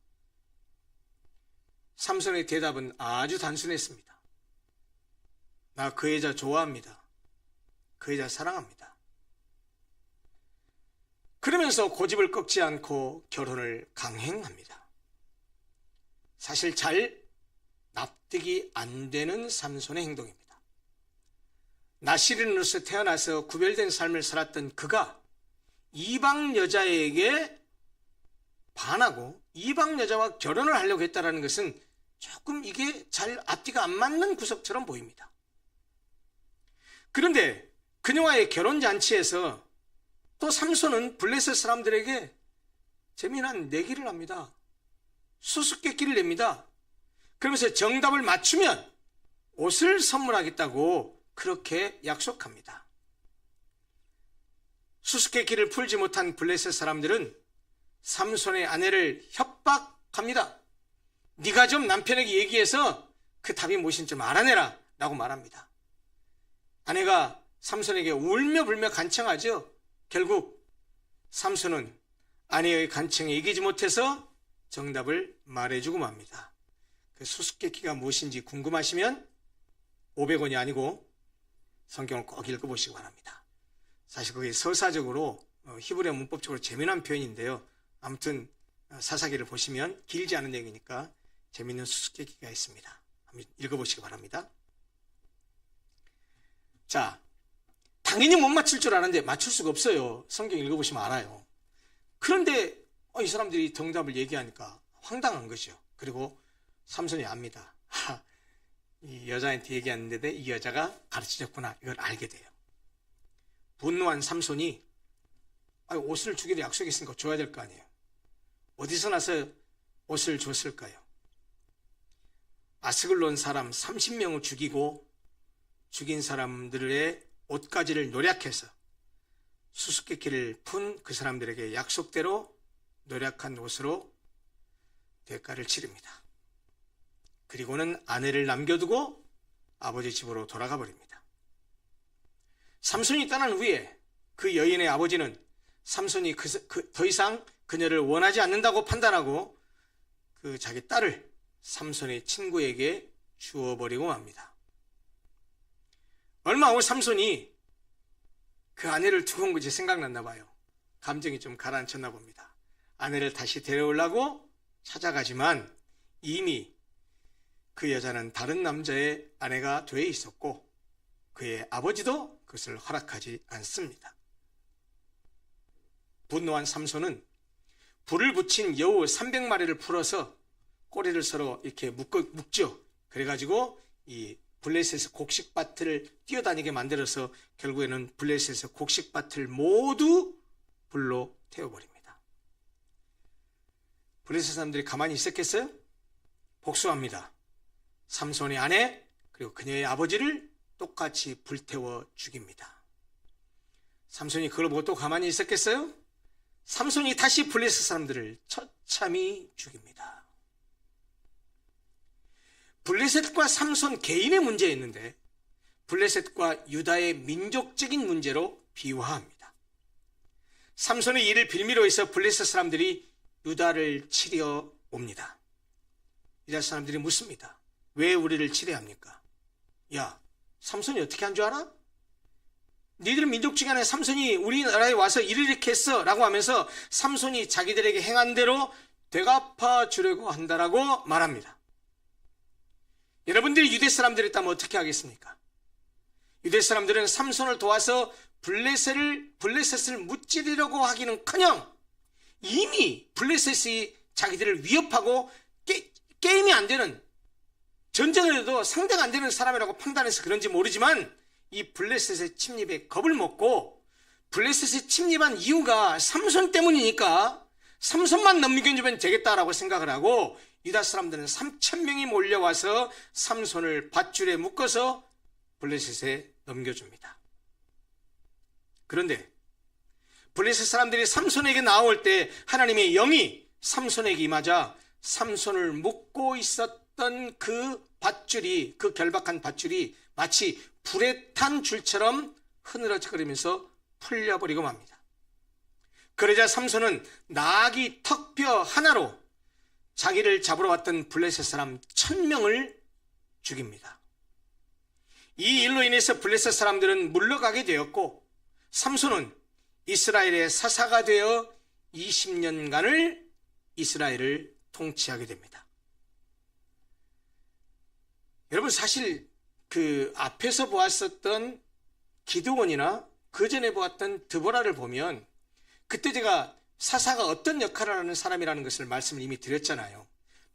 삼손의 대답은 아주 단순했습니다. 나 그 여자 좋아합니다. 그 여자 사랑합니다. 그러면서 고집을 꺾지 않고 결혼을 강행합니다. 사실 잘 납득이 안 되는 삼손의 행동입니다. 나시린으로서 태어나서 구별된 삶을 살았던 그가 이방 여자에게 반하고 이방 여자와 결혼을 하려고 했다는 것은 조금 이게 잘 앞뒤가 안 맞는 구석처럼 보입니다. 그런데 그녀와의 결혼잔치에서 또 삼손은 블레셋 사람들에게 재미난 내기를 합니다. 수수께끼를 냅니다. 그러면서 정답을 맞추면 옷을 선물하겠다고 그렇게 약속합니다. 수수께끼를 풀지 못한 블레셋 사람들은 삼손의 아내를 협박합니다. 네가 좀 남편에게 얘기해서 그 답이 무엇인지 좀 알아내라 라고 말합니다. 아내가 삼손에게 울며 불며 간청하죠. 결국 삼손은 아내의 간청에 이기지 못해서 정답을 말해주고 맙니다. 그 수수께끼가 무엇인지 궁금하시면 500원이 아니고 성경을 꼭 읽어보시기 바랍니다. 사실 그게 서사적으로 히브리어 문법적으로 재미난 표현인데요. 아무튼 사사기를 보시면 길지 않은 내용이니까 재미있는 수수께끼가 있습니다. 한번 읽어보시기 바랍니다. 자, 당연히 못 맞출 줄 아는데 맞출 수가 없어요. 성경 읽어보시면 알아요. 그런데 이 사람들이 정답을 얘기하니까 황당한 거죠. 그리고 삼손이 압니다. 이 여자한테 얘기했는데 이 여자가 가르쳐줬구나. 이걸 알게 돼요. 분노한 삼손이 옷을 주기로 약속했으니까 줘야 될 거 아니에요. 어디서 나서 옷을 줬을까요? 아스글론 사람 30명을 죽이고 죽인 사람들의 옷가지를 노략해서 수수께끼를 푼 그 사람들에게 약속대로 노략한 옷으로 대가를 치릅니다. 그리고는 아내를 남겨두고 아버지 집으로 돌아가 버립니다. 삼손이 떠난 후에 그 여인의 아버지는 삼손이 더 이상 그녀를 원하지 않는다고 판단하고 그 자기 딸을 삼손의 친구에게 주워버리고 맙니다. 얼마 후 삼손이 그 아내를 두고 온 것이 생각났나 봐요. 감정이 좀 가라앉혔나 봅니다. 아내를 다시 데려오려고 찾아가지만 이미 그 여자는 다른 남자의 아내가 돼 있었고 그의 아버지도 그것을 허락하지 않습니다. 분노한 삼손은 불을 붙인 여우 300마리를 풀어서 꼬리를 서로 이렇게 묶죠. 그래가지고 이 블레셋의 곡식밭을 뛰어다니게 만들어서 결국에는 블레셋의 곡식밭을 모두 불로 태워버립니다. 블레셋 사람들이 가만히 있었겠어요? 복수합니다. 삼손의 아내 그리고 그녀의 아버지를 똑같이 불태워 죽입니다. 삼손이 그걸 보고 또 가만히 있었겠어요? 삼손이 다시 블레셋 사람들을 처참히 죽입니다. 블레셋과 삼손 개인의 문제였는데 블레셋과 유다의 민족적인 문제로 비화합니다. 삼손의 일을 빌미로 해서 블레셋 사람들이 유다를 치려 옵니다. 유다 사람들이 묻습니다. 왜 우리를 치려 합니까? 야, 삼손이 어떻게 한 줄 알아? 니들 민족지간에 삼손이 우리나라에 와서 일을 이렇게 했어 라고 하면서 삼손이 자기들에게 행한 대로 되갚아 주려고 한다라고 말합니다. 여러분들이 유대 사람들이었다면 어떻게 하겠습니까? 유대 사람들은 삼손을 도와서 블레셋을 무찌르려고 하기는커녕 이미 블레셋이 자기들을 위협하고 게임이 안 되는, 전쟁을 해도 상대가 안 되는 사람이라고 판단해서 그런지 모르지만 이 블레셋의 침입에 겁을 먹고 블레셋에 침입한 이유가 삼손 때문이니까 삼손만 넘겨주면 되겠다라고 생각을 하고 유다 사람들은 3,000명이 몰려와서 삼손을 밧줄에 묶어서 블레셋에 넘겨줍니다. 그런데 블레셋 사람들이 삼손에게 나올 때 하나님의 영이 삼손에게 임하자 삼손을 묶고 있었던 그 밧줄이, 그 결박한 밧줄이 마치 불에 탄 줄처럼 흐느러지거리면서 풀려버리고 맙니다. 그러자 삼손은 나귀 턱뼈 하나로 자기를 잡으러 왔던 블레셋 사람 1,000명을 죽입니다. 이 일로 인해서 블레셋 사람들은 물러가게 되었고 삼손은 이스라엘의 사사가 되어 20년간을 이스라엘을 통치하게 됩니다. 여러분, 사실 그 앞에서 보았었던 기드온이나 그 전에 보았던 드보라를 보면 그때 제가 사사가 어떤 역할을 하는 사람이라는 것을 말씀을 이미 드렸잖아요.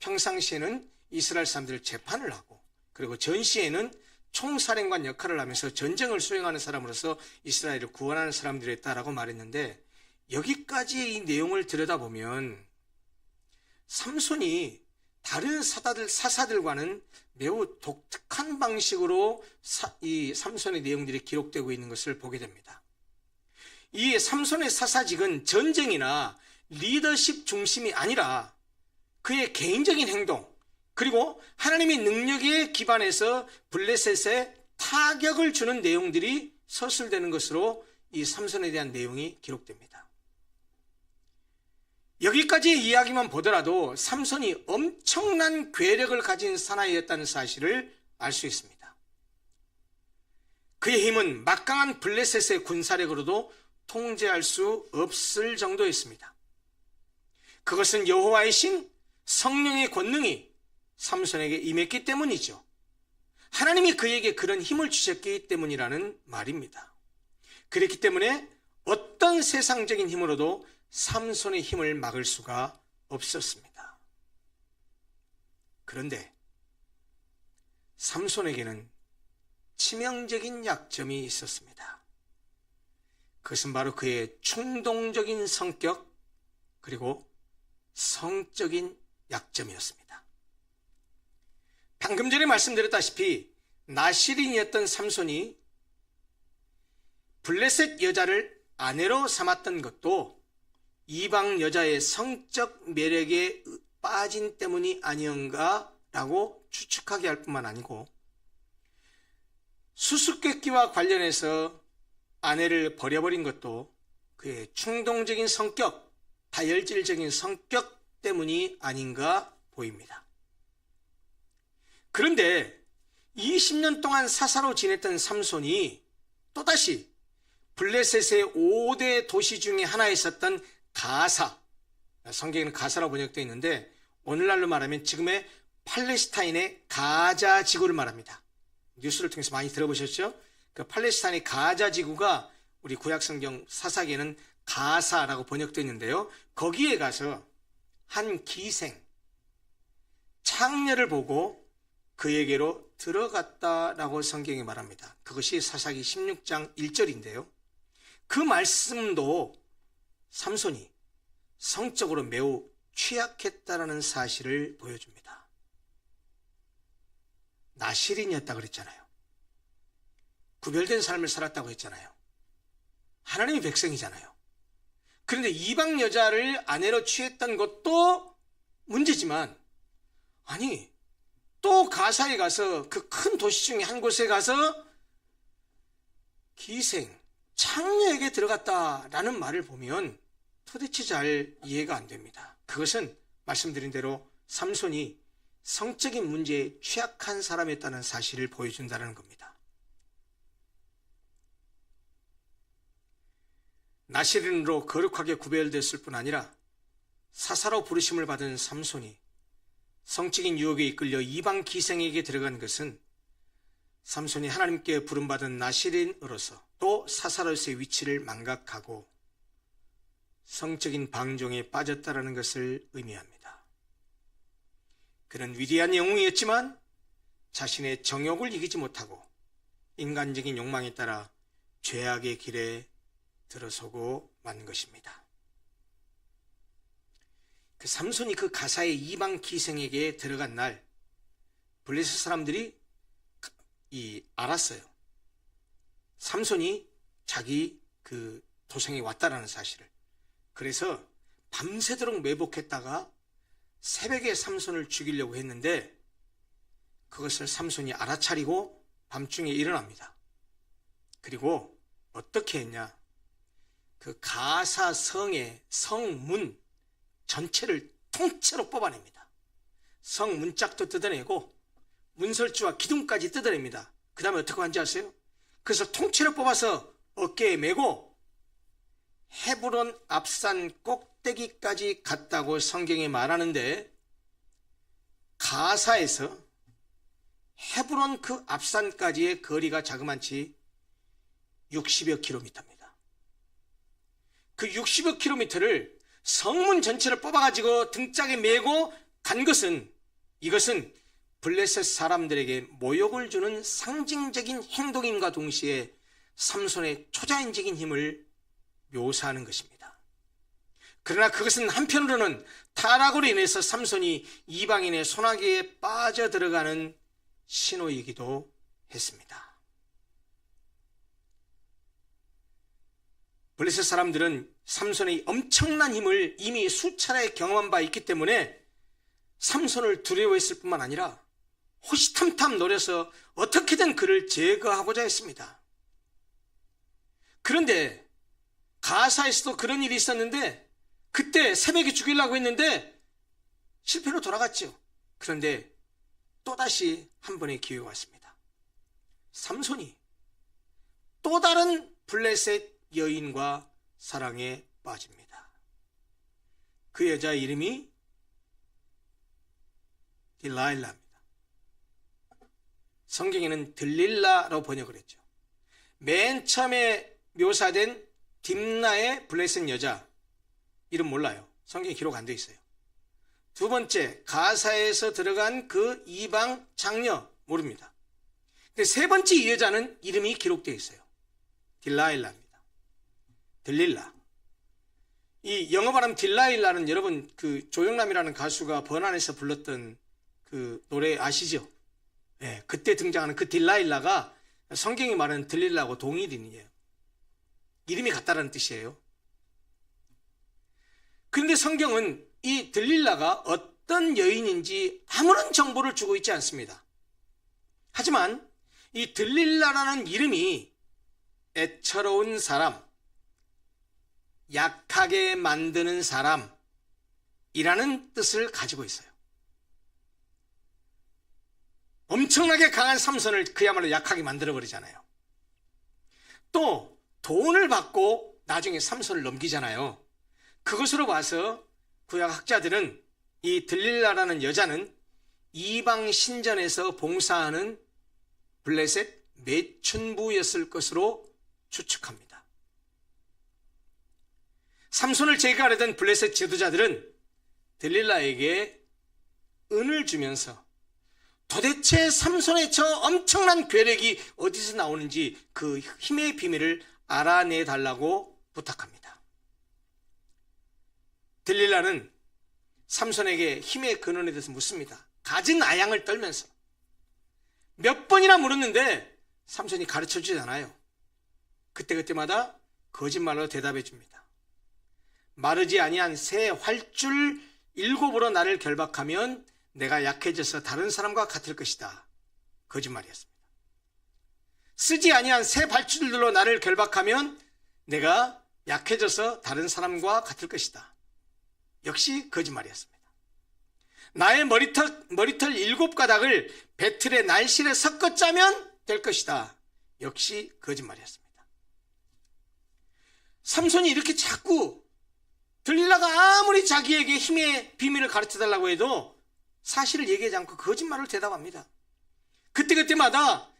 평상시에는 이스라엘 사람들을 재판을 하고 그리고 전시에는 총사령관 역할을 하면서 전쟁을 수행하는 사람으로서 이스라엘을 구원하는 사람들이었다라고 말했는데 여기까지의 이 내용을 들여다보면 삼손이 다른 사사들과는 매우 독특한 방식으로 이 삼손의 내용들이 기록되고 있는 것을 보게 됩니다. 이 삼손의 사사직은 전쟁이나 리더십 중심이 아니라 그의 개인적인 행동 그리고 하나님의 능력에 기반해서 블레셋에 타격을 주는 내용들이 서술되는 것으로 이 삼손에 대한 내용이 기록됩니다. 여기까지의 이야기만 보더라도 삼손이 엄청난 괴력을 가진 사나이였다는 사실을 알 수 있습니다. 그의 힘은 막강한 블레셋의 군사력으로도 통제할 수 없을 정도였습니다. 그것은 여호와의 신 성령의 권능이 삼손에게 임했기 때문이죠. 하나님이 그에게 그런 힘을 주셨기 때문이라는 말입니다. 그렇기 때문에 어떤 세상적인 힘으로도 삼손의 힘을 막을 수가 없었습니다. 그런데 삼손에게는 치명적인 약점이 있었습니다. 그것은 바로 그의 충동적인 성격 그리고 성적인 약점이었습니다. 방금 전에 말씀드렸다시피 나실인이었던 삼손이 블레셋 여자를 아내로 삼았던 것도 이방 여자의 성적 매력에 빠진 때문이 아니었는가라고 추측하게 할 뿐만 아니고 수수께끼와 관련해서 아내를 버려버린 것도 그의 충동적인 성격, 다혈질적인 성격 때문이 아닌가 보입니다. 그런데 20년 동안 사사로 지냈던 삼손이 또다시 블레셋의 5대 도시 중에 하나에 있었던 가사, 성경에는 가사라고 번역되어 있는데 오늘날로 말하면 지금의 팔레스타인의 가자 지구를 말합니다. 뉴스를 통해서 많이 들어보셨죠? 그 팔레스타인의 가자 지구가 우리 구약성경 사사기에는 가사라고 번역되어 있는데요. 거기에 가서 한 기생, 창녀를 보고 그에게로 들어갔다라고 성경이 말합니다. 그것이 사사기 16장 1절인데요. 그 말씀도 삼손이 성적으로 매우 취약했다라는 사실을 보여줍니다. 나실인이었다 그랬잖아요. 구별된 삶을 살았다고 했잖아요. 하나님의 백성이잖아요. 그런데 이방 여자를 아내로 취했던 것도 문제지만, 아니 또 가사에 가서 그 큰 도시 중에 한 곳에 가서 기생, 창녀에게 들어갔다라는 말을 보면 도대체 잘 이해가 안 됩니다. 그것은 말씀드린 대로 삼손이 성적인 문제에 취약한 사람이었다는 사실을 보여준다는 겁니다. 나실인으로 거룩하게 구별됐을 뿐 아니라 사사로 부르심을 받은 삼손이 성적인 유혹에 이끌려 이방 기생에게 들어간 것은 삼손이 하나님께 부름받은 나실인으로서 또 사사로서의 위치를 망각하고 성적인 방종에 빠졌다라는 것을 의미합니다. 그는 위대한 영웅이었지만 자신의 정욕을 이기지 못하고 인간적인 욕망에 따라 죄악의 길에 들어서고 만 것입니다. 그 삼손이 그 가사의 이방 기생에게 들어간 날 블레셋 사람들이 알았어요. 삼손이 자기 그 도성에 왔다라는 사실을. 그래서 밤새도록 매복했다가 새벽에 삼손을 죽이려고 했는데 그것을 삼손이 알아차리고 밤중에 일어납니다. 그리고 어떻게 했냐? 그 가사 성의 성문 전체를 통째로 뽑아냅니다. 성 문짝도 뜯어내고 문설주와 기둥까지 뜯어냅니다. 그 다음에 어떻게 한지 아세요? 그래서 통째로 뽑아서 어깨에 메고 헤브론 앞산 꼭대기까지 갔다고 성경에 말하는데, 가사에서 헤브론 그 앞산까지의 거리가 자그만치 60여 킬로미터입니다. 그 60여 킬로미터를 성문 전체를 뽑아가지고 등짝에 메고 간 것은, 이것은 블레셋 사람들에게 모욕을 주는 상징적인 행동임과 동시에 삼손의 초자연적인 힘을 묘사하는 것입니다. 그러나 그것은 한편으로는 타락으로 인해서 삼손이 이방인의 손아귀에 빠져들어가는 신호이기도 했습니다. 블레셋 사람들은 삼손의 엄청난 힘을 이미 수차례 경험한 바 있기 때문에 삼손을 두려워했을 뿐만 아니라 호시탐탐 노려서 어떻게든 그를 제거하고자 했습니다. 그런데 가사에서도 그런 일이 있었는데 그때 새벽에 죽이려고 했는데 실패로 돌아갔죠. 그런데 또다시 한 번의 기회가 왔습니다. 삼손이 또 다른 블레셋 여인과 사랑에 빠집니다. 그 여자 이름이 딜라일라입니다. 성경에는 들릴라로 번역을 했죠. 맨 처음에 묘사된 딥나의 블레셋 여자 이름 몰라요. 성경에 기록 안 돼 있어요. 두 번째 가사에서 들어간 그 이방 장녀 모릅니다. 근데 세 번째 이 여자는 이름이 기록되어 있어요. 딜라일라입니다. 들릴라. 이 영어 발음 딜라일라는 여러분 그 조영남이라는 가수가 번안에서 불렀던 그 노래 아시죠? 네, 그때 등장하는 그 딜라일라가 성경이 말하는 들릴라하고 동일인이에요. 이름이 같다라는 뜻이에요. 그런데 성경은 이 들릴라가 어떤 여인인지 아무런 정보를 주고 있지 않습니다. 하지만 이 들릴라라는 이름이 애처로운 사람, 약하게 만드는 사람이라는 뜻을 가지고 있어요. 엄청나게 강한 삼손을 그야말로 약하게 만들어버리잖아요. 또 돈을 받고 나중에 삼손을 넘기잖아요. 그것으로 봐서 구약 학자들은 이 들릴라라는 여자는 이방 신전에서 봉사하는 블레셋 매춘부였을 것으로 추측합니다. 삼손을 제거하려던 블레셋 지도자들은 들릴라에게 은을 주면서 도대체 삼손의 저 엄청난 괴력이 어디서 나오는지 그 힘의 비밀을 알아내 달라고 부탁합니다. 들릴라는 삼손에게 힘의 근원에 대해서 묻습니다. 가진 아양을 떨면서 몇 번이나 물었는데 삼손이 가르쳐주지 않아요. 그때마다 거짓말로 대답해 줍니다. 마르지 아니한 새 활줄 7으로 나를 결박하면 내가 약해져서 다른 사람과 같을 것이다. 거짓말이었습니다. 쓰지 아니한 새 발줄들로 나를 결박하면 내가 약해져서 다른 사람과 같을 것이다. 역시 거짓말이었습니다. 나의 머리털 7가닥을 배틀의 날실에 섞어 짜면 될 것이다. 역시 거짓말이었습니다. 삼손이 이렇게 자꾸 들릴라가 아무리 자기에게 힘의 비밀을 가르쳐달라고 해도 사실을 얘기하지 않고 거짓말을 대답합니다. 그때마다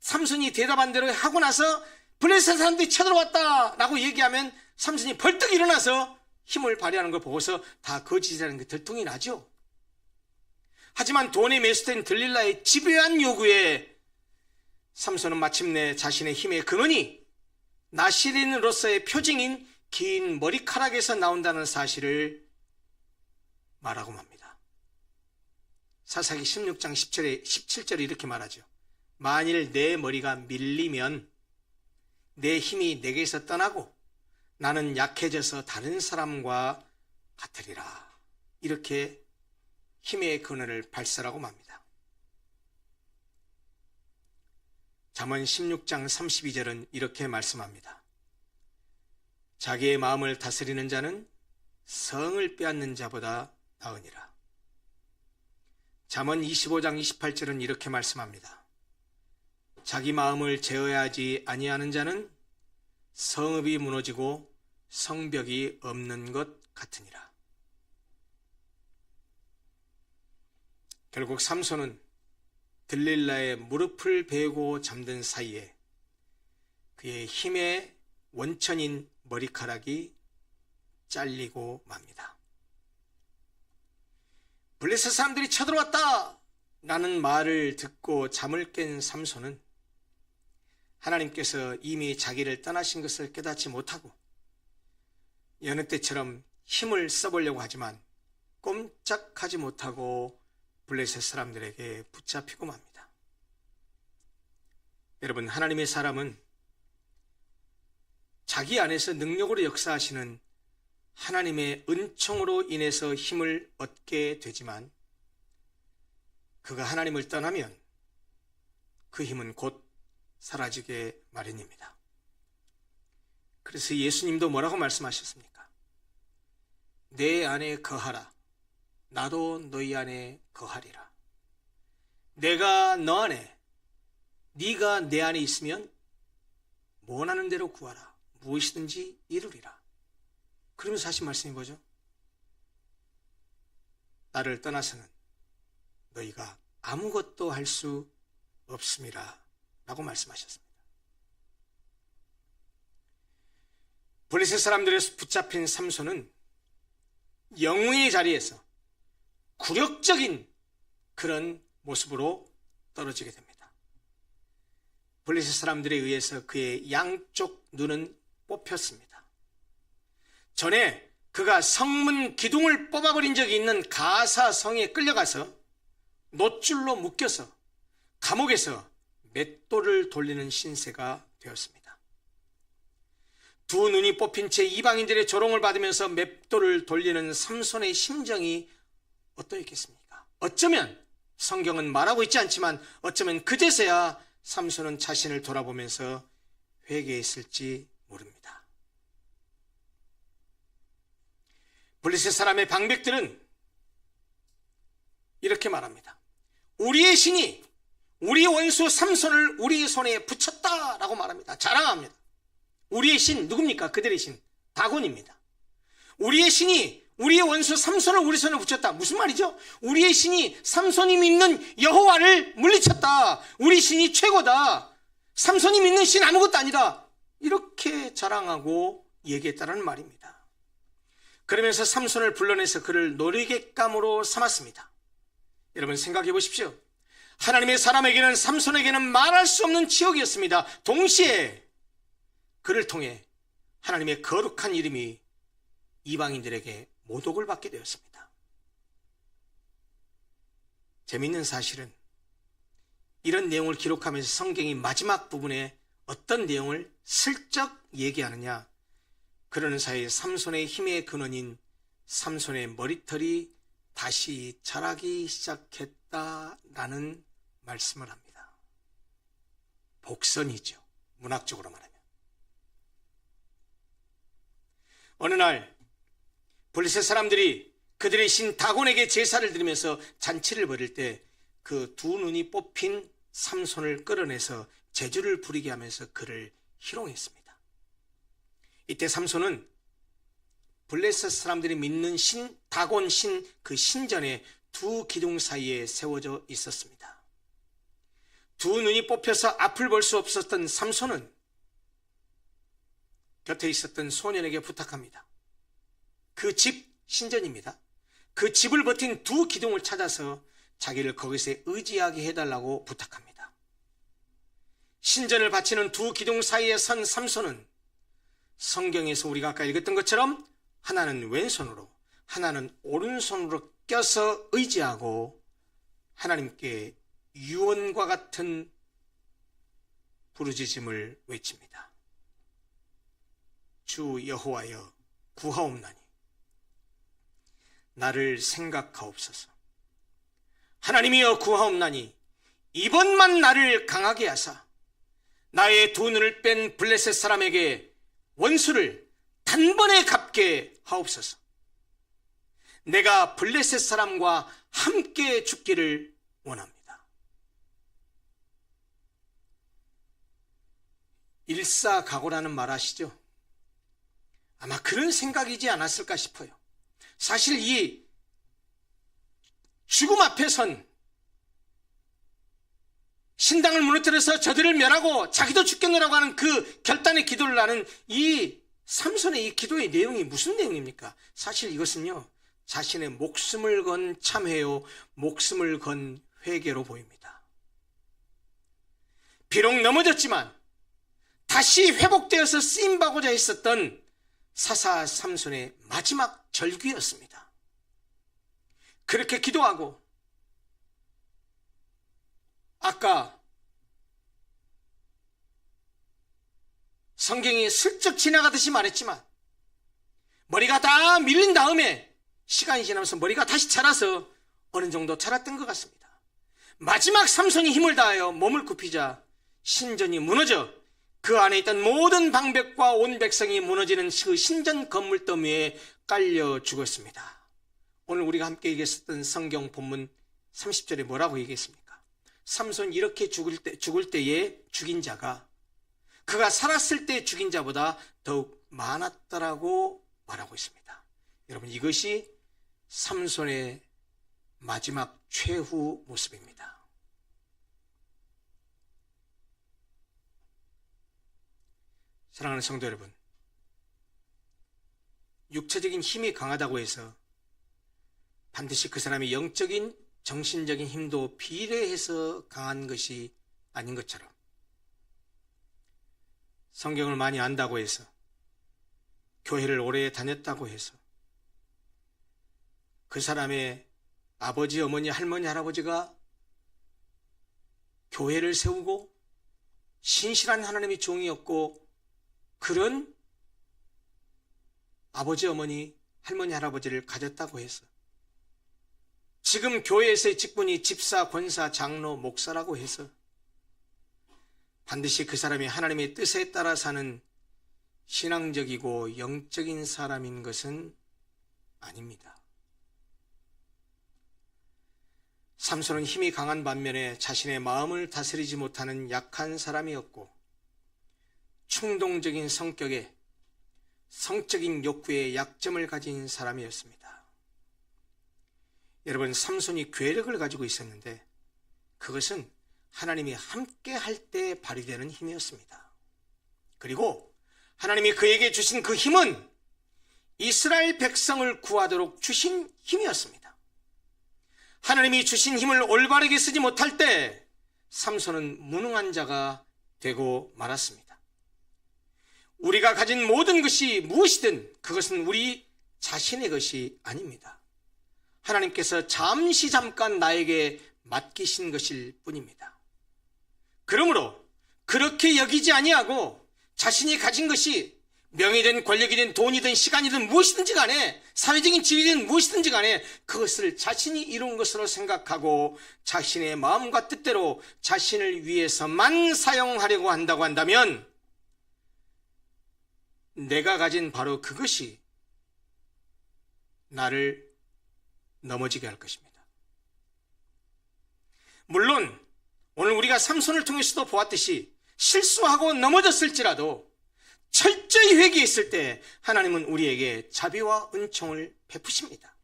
삼손이 대답한 대로 하고 나서 블레셋 사람들이 쳐들어왔다 라고 얘기하면 삼손이 벌떡 일어나서 힘을 발휘하는 걸 보고서 다 거짓이라는 게 들통이 나죠. 하지만 돈에 매수된 들릴라의 집요한 요구에 삼손은 마침내 자신의 힘의 근원이 나시린으로서의 표징인 긴 머리카락에서 나온다는 사실을 말하고 맙니다. 사사기 16장 17절에 이렇게 말하죠. 만일 내 머리가 밀리면 내 힘이 내게서 떠나고 나는 약해져서 다른 사람과 같으리라. 이렇게 힘의 근원을 발설하고 맙니다. 잠언 16장 32절은 이렇게 말씀합니다. 자기의 마음을 다스리는 자는 성을 빼앗는 자보다 나으니라. 잠언 25장 28절은 이렇게 말씀합니다. 자기 마음을 제어하지 아니하는 자는 성읍이 무너지고 성벽이 없는 것 같으니라. 결국 삼손은 들릴라의 무릎을 베고 잠든 사이에 그의 힘의 원천인 머리카락이 잘리고 맙니다. 블레셋 사람들이 쳐들어왔다 라는 말을 듣고 잠을 깬 삼손은 하나님께서 이미 자기를 떠나신 것을 깨닫지 못하고 여느 때처럼 힘을 써보려고 하지만 꼼짝하지 못하고 블레셋 사람들에게 붙잡히고 맙니다. 여러분, 하나님의 사람은 자기 안에서 능력으로 역사하시는 하나님의 은총으로 인해서 힘을 얻게 되지만 그가 하나님을 떠나면 그 힘은 곧 사라지게 마련입니다. 그래서 예수님도 뭐라고 말씀하셨습니까? 내 안에 거하라. 나도 너희 안에 거하리라. 내가 너 안에, 네가 내 안에 있으면 원하는 대로 구하라. 무엇이든지 이루리라. 그러면서 하신 말씀이 뭐죠? 나를 떠나서는 너희가 아무것도 할 수 없음이라 라고 말씀하셨습니다. 블레셋 사람들에 붙잡힌 삼손은 영웅의 자리에서 굴욕적인 그런 모습으로 떨어지게 됩니다. 블레셋 사람들에 의해서 그의 양쪽 눈은 뽑혔습니다. 전에 그가 성문 기둥을 뽑아버린 적이 있는 가사 성에 끌려가서 놋줄로 묶여서 감옥에서 맷돌을 돌리는 신세가 되었습니다. 두 눈이 뽑힌 채 이방인들의 조롱을 받으면서 맷돌을 돌리는 삼손의 심정이 어떠했겠습니까? 어쩌면 성경은 말하고 있지 않지만 어쩌면 그제서야 삼손은 자신을 돌아보면서 회개했을지 모릅니다. 블레셋 사람의 방백들은 이렇게 말합니다. 우리의 신이 우리 원수 삼손을 우리 손에 붙였다라고 말합니다. 자랑합니다. 우리의 신 누굽니까? 그들의 신 다곤입니다. 우리의 신이 우리의 원수 삼손을 우리 손에 붙였다. 무슨 말이죠? 우리의 신이 삼손이 믿는 여호와를 물리쳤다. 우리 신이 최고다. 삼손이 믿는 신 아무것도 아니다. 이렇게 자랑하고 얘기했다는 말입니다. 그러면서 삼손을 불러내서 그를 노리객감으로 삼았습니다. 여러분 생각해 보십시오. 하나님의 사람에게는 삼손에게는 말할 수 없는 치욕이었습니다. 동시에 그를 통해 하나님의 거룩한 이름이 이방인들에게 모독을 받게 되었습니다. 재미있는 사실은 이런 내용을 기록하면서 성경이 마지막 부분에 어떤 내용을 슬쩍 얘기하느냐, 그러는 사이에 삼손의 힘의 근원인 삼손의 머리털이 다시 자라기 시작했다라는 말씀을 합니다. 복선이죠. 문학적으로 말하면. 어느 날 블레셋 사람들이 그들의 신 다곤에게 제사를 드리면서 잔치를 벌일 때 그 두 눈이 뽑힌 삼손을 끌어내서 제주를 부리게 하면서 그를 희롱했습니다. 이때 삼손은 블레셋 사람들이 믿는 신 다곤 신 그 신전에 두 기둥 사이에 세워져 있었습니다. 두 눈이 뽑혀서 앞을 볼 수 없었던 삼손은 곁에 있었던 소년에게 부탁합니다. 그 집 신전입니다. 그 집을 버틴 두 기둥을 찾아서 자기를 거기서 의지하게 해달라고 부탁합니다. 신전을 바치는 두 기둥 사이에 선 삼손은 성경에서 우리가 아까 읽었던 것처럼 하나는 왼손으로 하나는 오른손으로 껴서 의지하고 하나님께 유언과 같은 부르짖음을 외칩니다. 주 여호와여 구하옵나니 나를 생각하옵소서. 하나님이여 구하옵나니 이번만 나를 강하게 하사 나의 두 눈을 뺀 블레셋 사람에게 원수를 단번에 갚게 하옵소서. 내가 블레셋 사람과 함께 죽기를 원합니다. 일사각오라는 말 아시죠? 아마 그런 생각이지 않았을까 싶어요. 사실 이 죽음 앞에 선 신당을 무너뜨려서 저들을 멸하고 자기도 죽겠노라고 하는 그 결단의 기도를 하는 이 삼손의 이 기도의 내용이 무슨 내용입니까? 사실 이것은요, 자신의 목숨을 건 참회요, 목숨을 건 회개로 보입니다. 비록 넘어졌지만 다시 회복되어서 쓰임받고자 했었던 사사 삼손의 마지막 절규였습니다. 그렇게 기도하고 아까 성경이 슬쩍 지나가듯이 말했지만 머리가 다 밀린 다음에 시간이 지나면서 머리가 다시 자라서 어느 정도 자랐던 것 같습니다. 마지막 삼손이 힘을 다하여 몸을 굽히자 신전이 무너져 그 안에 있던 모든 방백과 온 백성이 무너지는 그 신전 건물 더미에 깔려 죽었습니다. 오늘 우리가 함께 얘기했었던 성경 본문 30절에 뭐라고 얘기했습니까? 삼손 이렇게 죽을 때에 죽인 자가 그가 살았을 때 죽인 자보다 더욱 많았다라고 말하고 있습니다. 여러분, 이것이 삼손의 마지막 최후 모습입니다. 사랑하는 성도 여러분, 육체적인 힘이 강하다고 해서 반드시 그 사람이 영적인 정신적인 힘도 비례해서 강한 것이 아닌 것처럼 성경을 많이 안다고 해서 교회를 오래 다녔다고 해서 그 사람의 아버지, 어머니, 할머니, 할아버지가 교회를 세우고 신실한 하나님의 종이었고 그런 아버지, 어머니, 할머니, 할아버지를 가졌다고 해서 지금 교회에서의 직분이 집사, 권사, 장로, 목사라고 해서 반드시 그 사람이 하나님의 뜻에 따라 사는 신앙적이고 영적인 사람인 것은 아닙니다. 삼손은 힘이 강한 반면에 자신의 마음을 다스리지 못하는 약한 사람이었고 충동적인 성격에 성적인 욕구에 약점을 가진 사람이었습니다. 여러분, 삼손이 괴력을 가지고 있었는데 그것은 하나님이 함께 할 때 발휘되는 힘이었습니다. 그리고 하나님이 그에게 주신 그 힘은 이스라엘 백성을 구하도록 주신 힘이었습니다. 하나님이 주신 힘을 올바르게 쓰지 못할 때 삼손은 무능한 자가 되고 말았습니다. 우리가 가진 모든 것이 무엇이든 그것은 우리 자신의 것이 아닙니다. 하나님께서 잠깐 나에게 맡기신 것일 뿐입니다. 그러므로 그렇게 여기지 아니하고 자신이 가진 것이 명예든 권력이든 돈이든 시간이든 무엇이든지 간에 사회적인 지위든 무엇이든지 간에 그것을 자신이 이룬 것으로 생각하고 자신의 마음과 뜻대로 자신을 위해서만 사용하려고 한다고 한다면 내가 가진 바로 그것이 나를 넘어지게 할 것입니다. 물론 오늘 우리가 삼손을 통해서도 보았듯이 실수하고 넘어졌을지라도 철저히 회개했을 때 하나님은 우리에게 자비와 은총을 베푸십니다.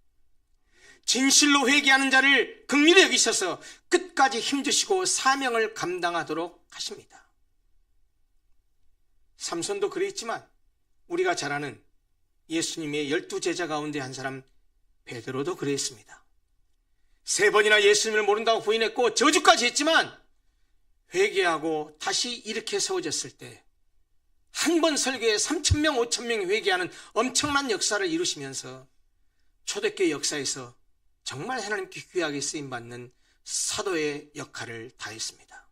진실로 회개하는 자를 긍휼히 여기셔서 끝까지 힘주시고 사명을 감당하도록 하십니다. 삼손도 그랬지만 우리가 잘 아는 예수님의 12제자 가운데 한 사람 베드로도 그랬습니다. 3번이나 예수님을 모른다고 부인했고 저주까지 했지만 회개하고 다시 일으켜 세워졌을 때 한 번 설교에 3,000명, 5,000명이 회개하는 엄청난 역사를 이루시면서 초대교회 역사에서 정말 하나님께 귀하게 쓰임받는 사도의 역할을 다했습니다.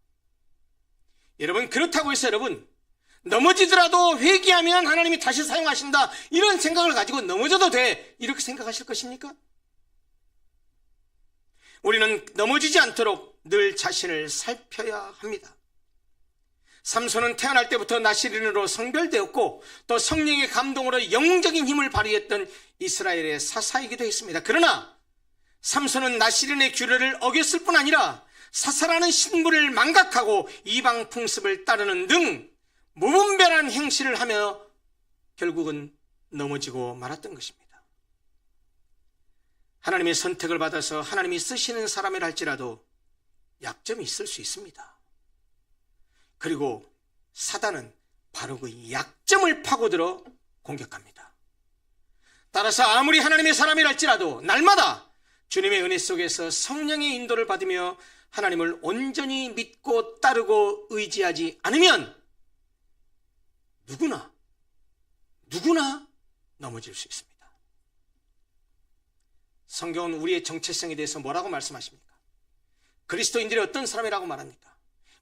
여러분, 그렇다고 해서 여러분 넘어지더라도 회개하면 하나님이 다시 사용하신다 이런 생각을 가지고 넘어져도 돼 이렇게 생각하실 것입니까? 우리는 넘어지지 않도록 늘 자신을 살펴야 합니다. 삼손은 태어날 때부터 나시린으로 성별되었고 또 성령의 감동으로 영적인 힘을 발휘했던 이스라엘의 사사이기도 했습니다. 그러나 삼손은 나시린의 규례를 어겼을 뿐 아니라 사사라는 신분을 망각하고 이방 풍습을 따르는 등 무분별한 행실을 하며 결국은 넘어지고 말았던 것입니다. 하나님의 선택을 받아서 하나님이 쓰시는 사람이라 할지라도 약점이 있을 수 있습니다. 그리고 사단은 바로 그 약점을 파고들어 공격합니다. 따라서 아무리 하나님의 사람이라 할지라도 날마다 주님의 은혜 속에서 성령의 인도를 받으며 하나님을 온전히 믿고 따르고 의지하지 않으면 누구나 넘어질 수 있습니다. 성경은 우리의 정체성에 대해서 뭐라고 말씀하십니까? 그리스도인들이 어떤 사람이라고 말합니까?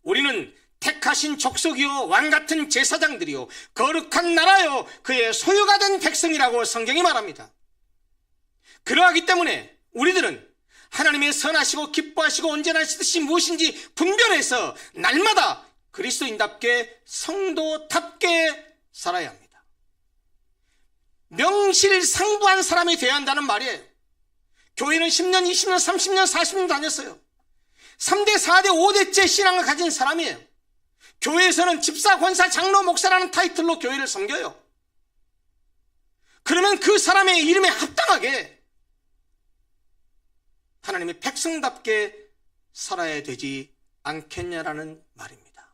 우리는 택하신 족속이요 왕같은 제사장들이요 거룩한 나라요 그의 소유가 된 백성이라고 성경이 말합니다. 그러하기 때문에 우리들은 하나님의 선하시고 기뻐하시고 온전하시듯이 무엇인지 분별해서 날마다 그리스도인답게 성도답게 살아야 합니다. 명실상부한 사람이 되어야 한다는 말이에요. 교회는 10년, 20년, 30년, 40년 다녔어요. 3대, 4대, 5대째 신앙을 가진 사람이에요. 교회에서는 집사, 권사, 장로, 목사라는 타이틀로 교회를 섬겨요. 그러면 그 사람의 이름에 합당하게 하나님의 백성답게 살아야 되지 않겠냐라는 말입니다.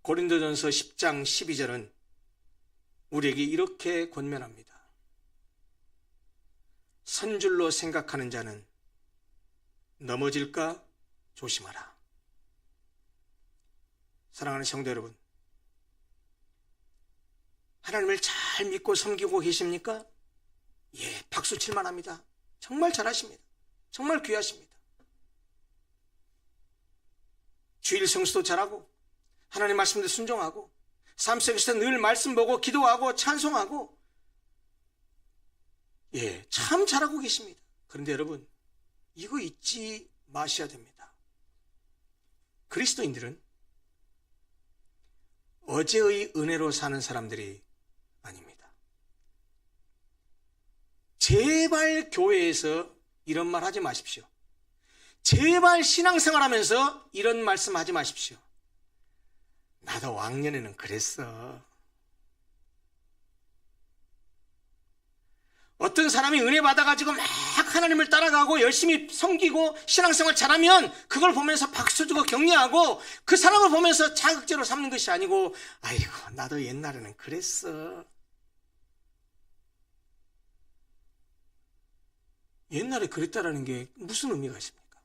고린도전서 10장 12절은 우리에게 이렇게 권면합니다. 선줄로 생각하는 자는 넘어질까 조심하라. 사랑하는 성도 여러분, 하나님을 잘 믿고 섬기고 계십니까? 예, 박수 칠만 합니다. 정말 잘하십니다. 정말 귀하십니다. 주일 성수도 잘하고 하나님 말씀도 순종하고 삶 속에서 늘 말씀 보고 기도하고 찬송하고 예, 참 잘하고 계십니다. 그런데 여러분, 이거 잊지 마셔야 됩니다. 그리스도인들은 어제의 은혜로 사는 사람들이 아닙니다. 제발 교회에서 이런 말 하지 마십시오. 제발 신앙생활하면서 이런 말씀 하지 마십시오. 나도 왕년에는 그랬어. 어떤 사람이 은혜 받아가지고 막 하나님을 따라가고 열심히 섬기고 신앙생활 잘하면 그걸 보면서 박수주고 격려하고 그 사람을 보면서 자극제로 삼는 것이 아니고, 아이고 나도 옛날에는 그랬어. 옛날에 그랬다라는 게 무슨 의미가 있습니까?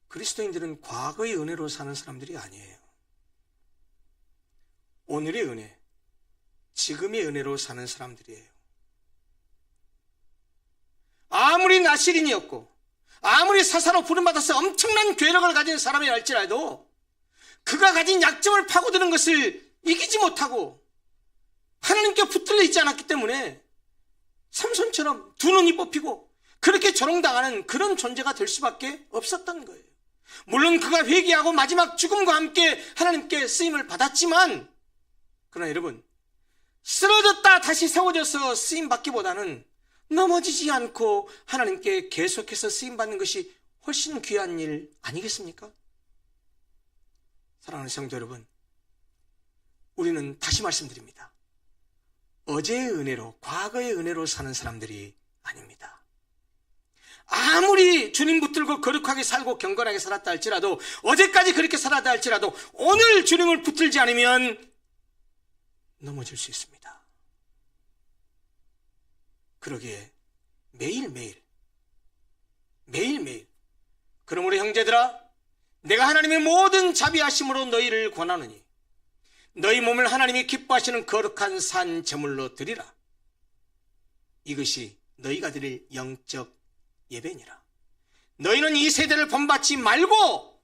그리스도인들은 과거의 은혜로 사는 사람들이 아니에요. 오늘의 은혜, 지금의 은혜로 사는 사람들이에요. 아무리 나시린이었고 아무리 사사로 부름받아서 엄청난 괴력을 가진 사람이 할지라도 그가 가진 약점을 파고드는 것을 이기지 못하고 하나님께 붙들려 있지 않았기 때문에 삼손처럼 두 눈이 뽑히고 그렇게 조롱당하는 그런 존재가 될 수밖에 없었던 거예요. 물론 그가 회개하고 마지막 죽음과 함께 하나님께 쓰임을 받았지만, 그러나 여러분, 쓰러졌다 다시 세워져서 쓰임받기보다는 넘어지지 않고 하나님께 계속해서 쓰임받는 것이 훨씬 귀한 일 아니겠습니까? 사랑하는 성도 여러분, 우리는 다시 말씀드립니다. 어제의 은혜로, 과거의 은혜로 사는 사람들이 아닙니다. 아무리 주님 붙들고 거룩하게 살고 경건하게 살았다 할지라도, 어제까지 그렇게 살았다 할지라도 오늘 주님을 붙들지 않으면 넘어질 수 있습니다. 그러기에 매일매일 그러므로 형제들아, 내가 하나님의 모든 자비하심으로 너희를 권하노니 너희 몸을 하나님이 기뻐하시는 거룩한 산 제물로 드리라. 이것이 너희가 드릴 영적 예배니라. 너희는 이 세대를 본받지 말고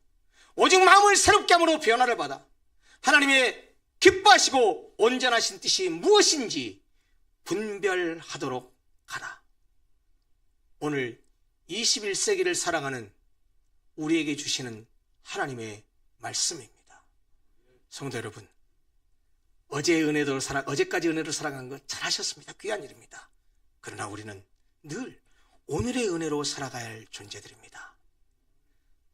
오직 마음을 새롭게 함으로 변화를 받아 하나님의 기뻐하시고 온전하신 뜻이 무엇인지 분별하도록 하라. 오늘 21세기를 살아가는 우리에게 주시는 하나님의 말씀입니다. 성도 여러분, 어제까지 은혜로 살아간 것 잘하셨습니다. 귀한 일입니다. 그러나 우리는 늘 오늘의 은혜로 살아가야 할 존재들입니다.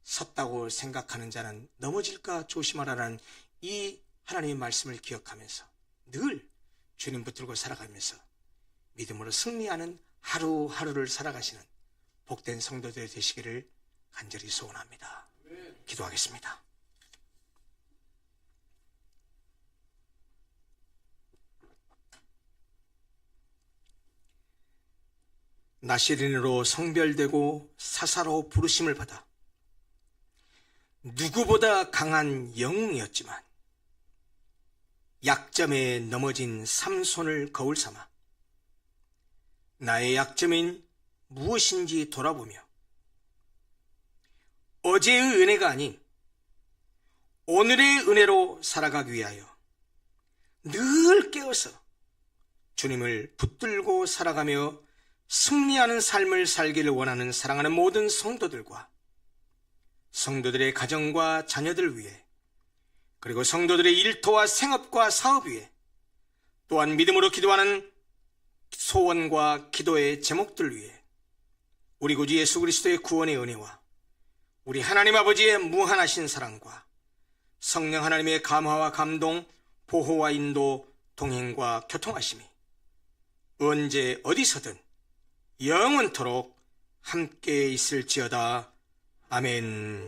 섰다고 생각하는 자는 넘어질까 조심하라는 이 하나님의 말씀을 기억하면서 늘 주님 붙들고 살아가면서 믿음으로 승리하는 하루하루를 살아가시는 복된 성도들 되시기를 간절히 소원합니다. 기도하겠습니다. 나시린으로 성별되고 사사로 부르심을 받아 누구보다 강한 영웅이었지만 약점에 넘어진 삼손을 거울 삼아 나의 약점인 무엇인지 돌아보며 어제의 은혜가 아닌 오늘의 은혜로 살아가기 위하여 늘 깨어서 주님을 붙들고 살아가며 승리하는 삶을 살기를 원하는 사랑하는 모든 성도들과 성도들의 가정과 자녀들 위해, 그리고 성도들의 일터와 생업과 사업 위해, 또한 믿음으로 기도하는 소원과 기도의 제목들 위해 우리 구주 예수 그리스도의 구원의 은혜와 우리 하나님 아버지의 무한하신 사랑과 성령 하나님의 감화와 감동, 보호와 인도, 동행과 교통하심이 언제 어디서든 영원토록 함께 있을지어다. 아멘.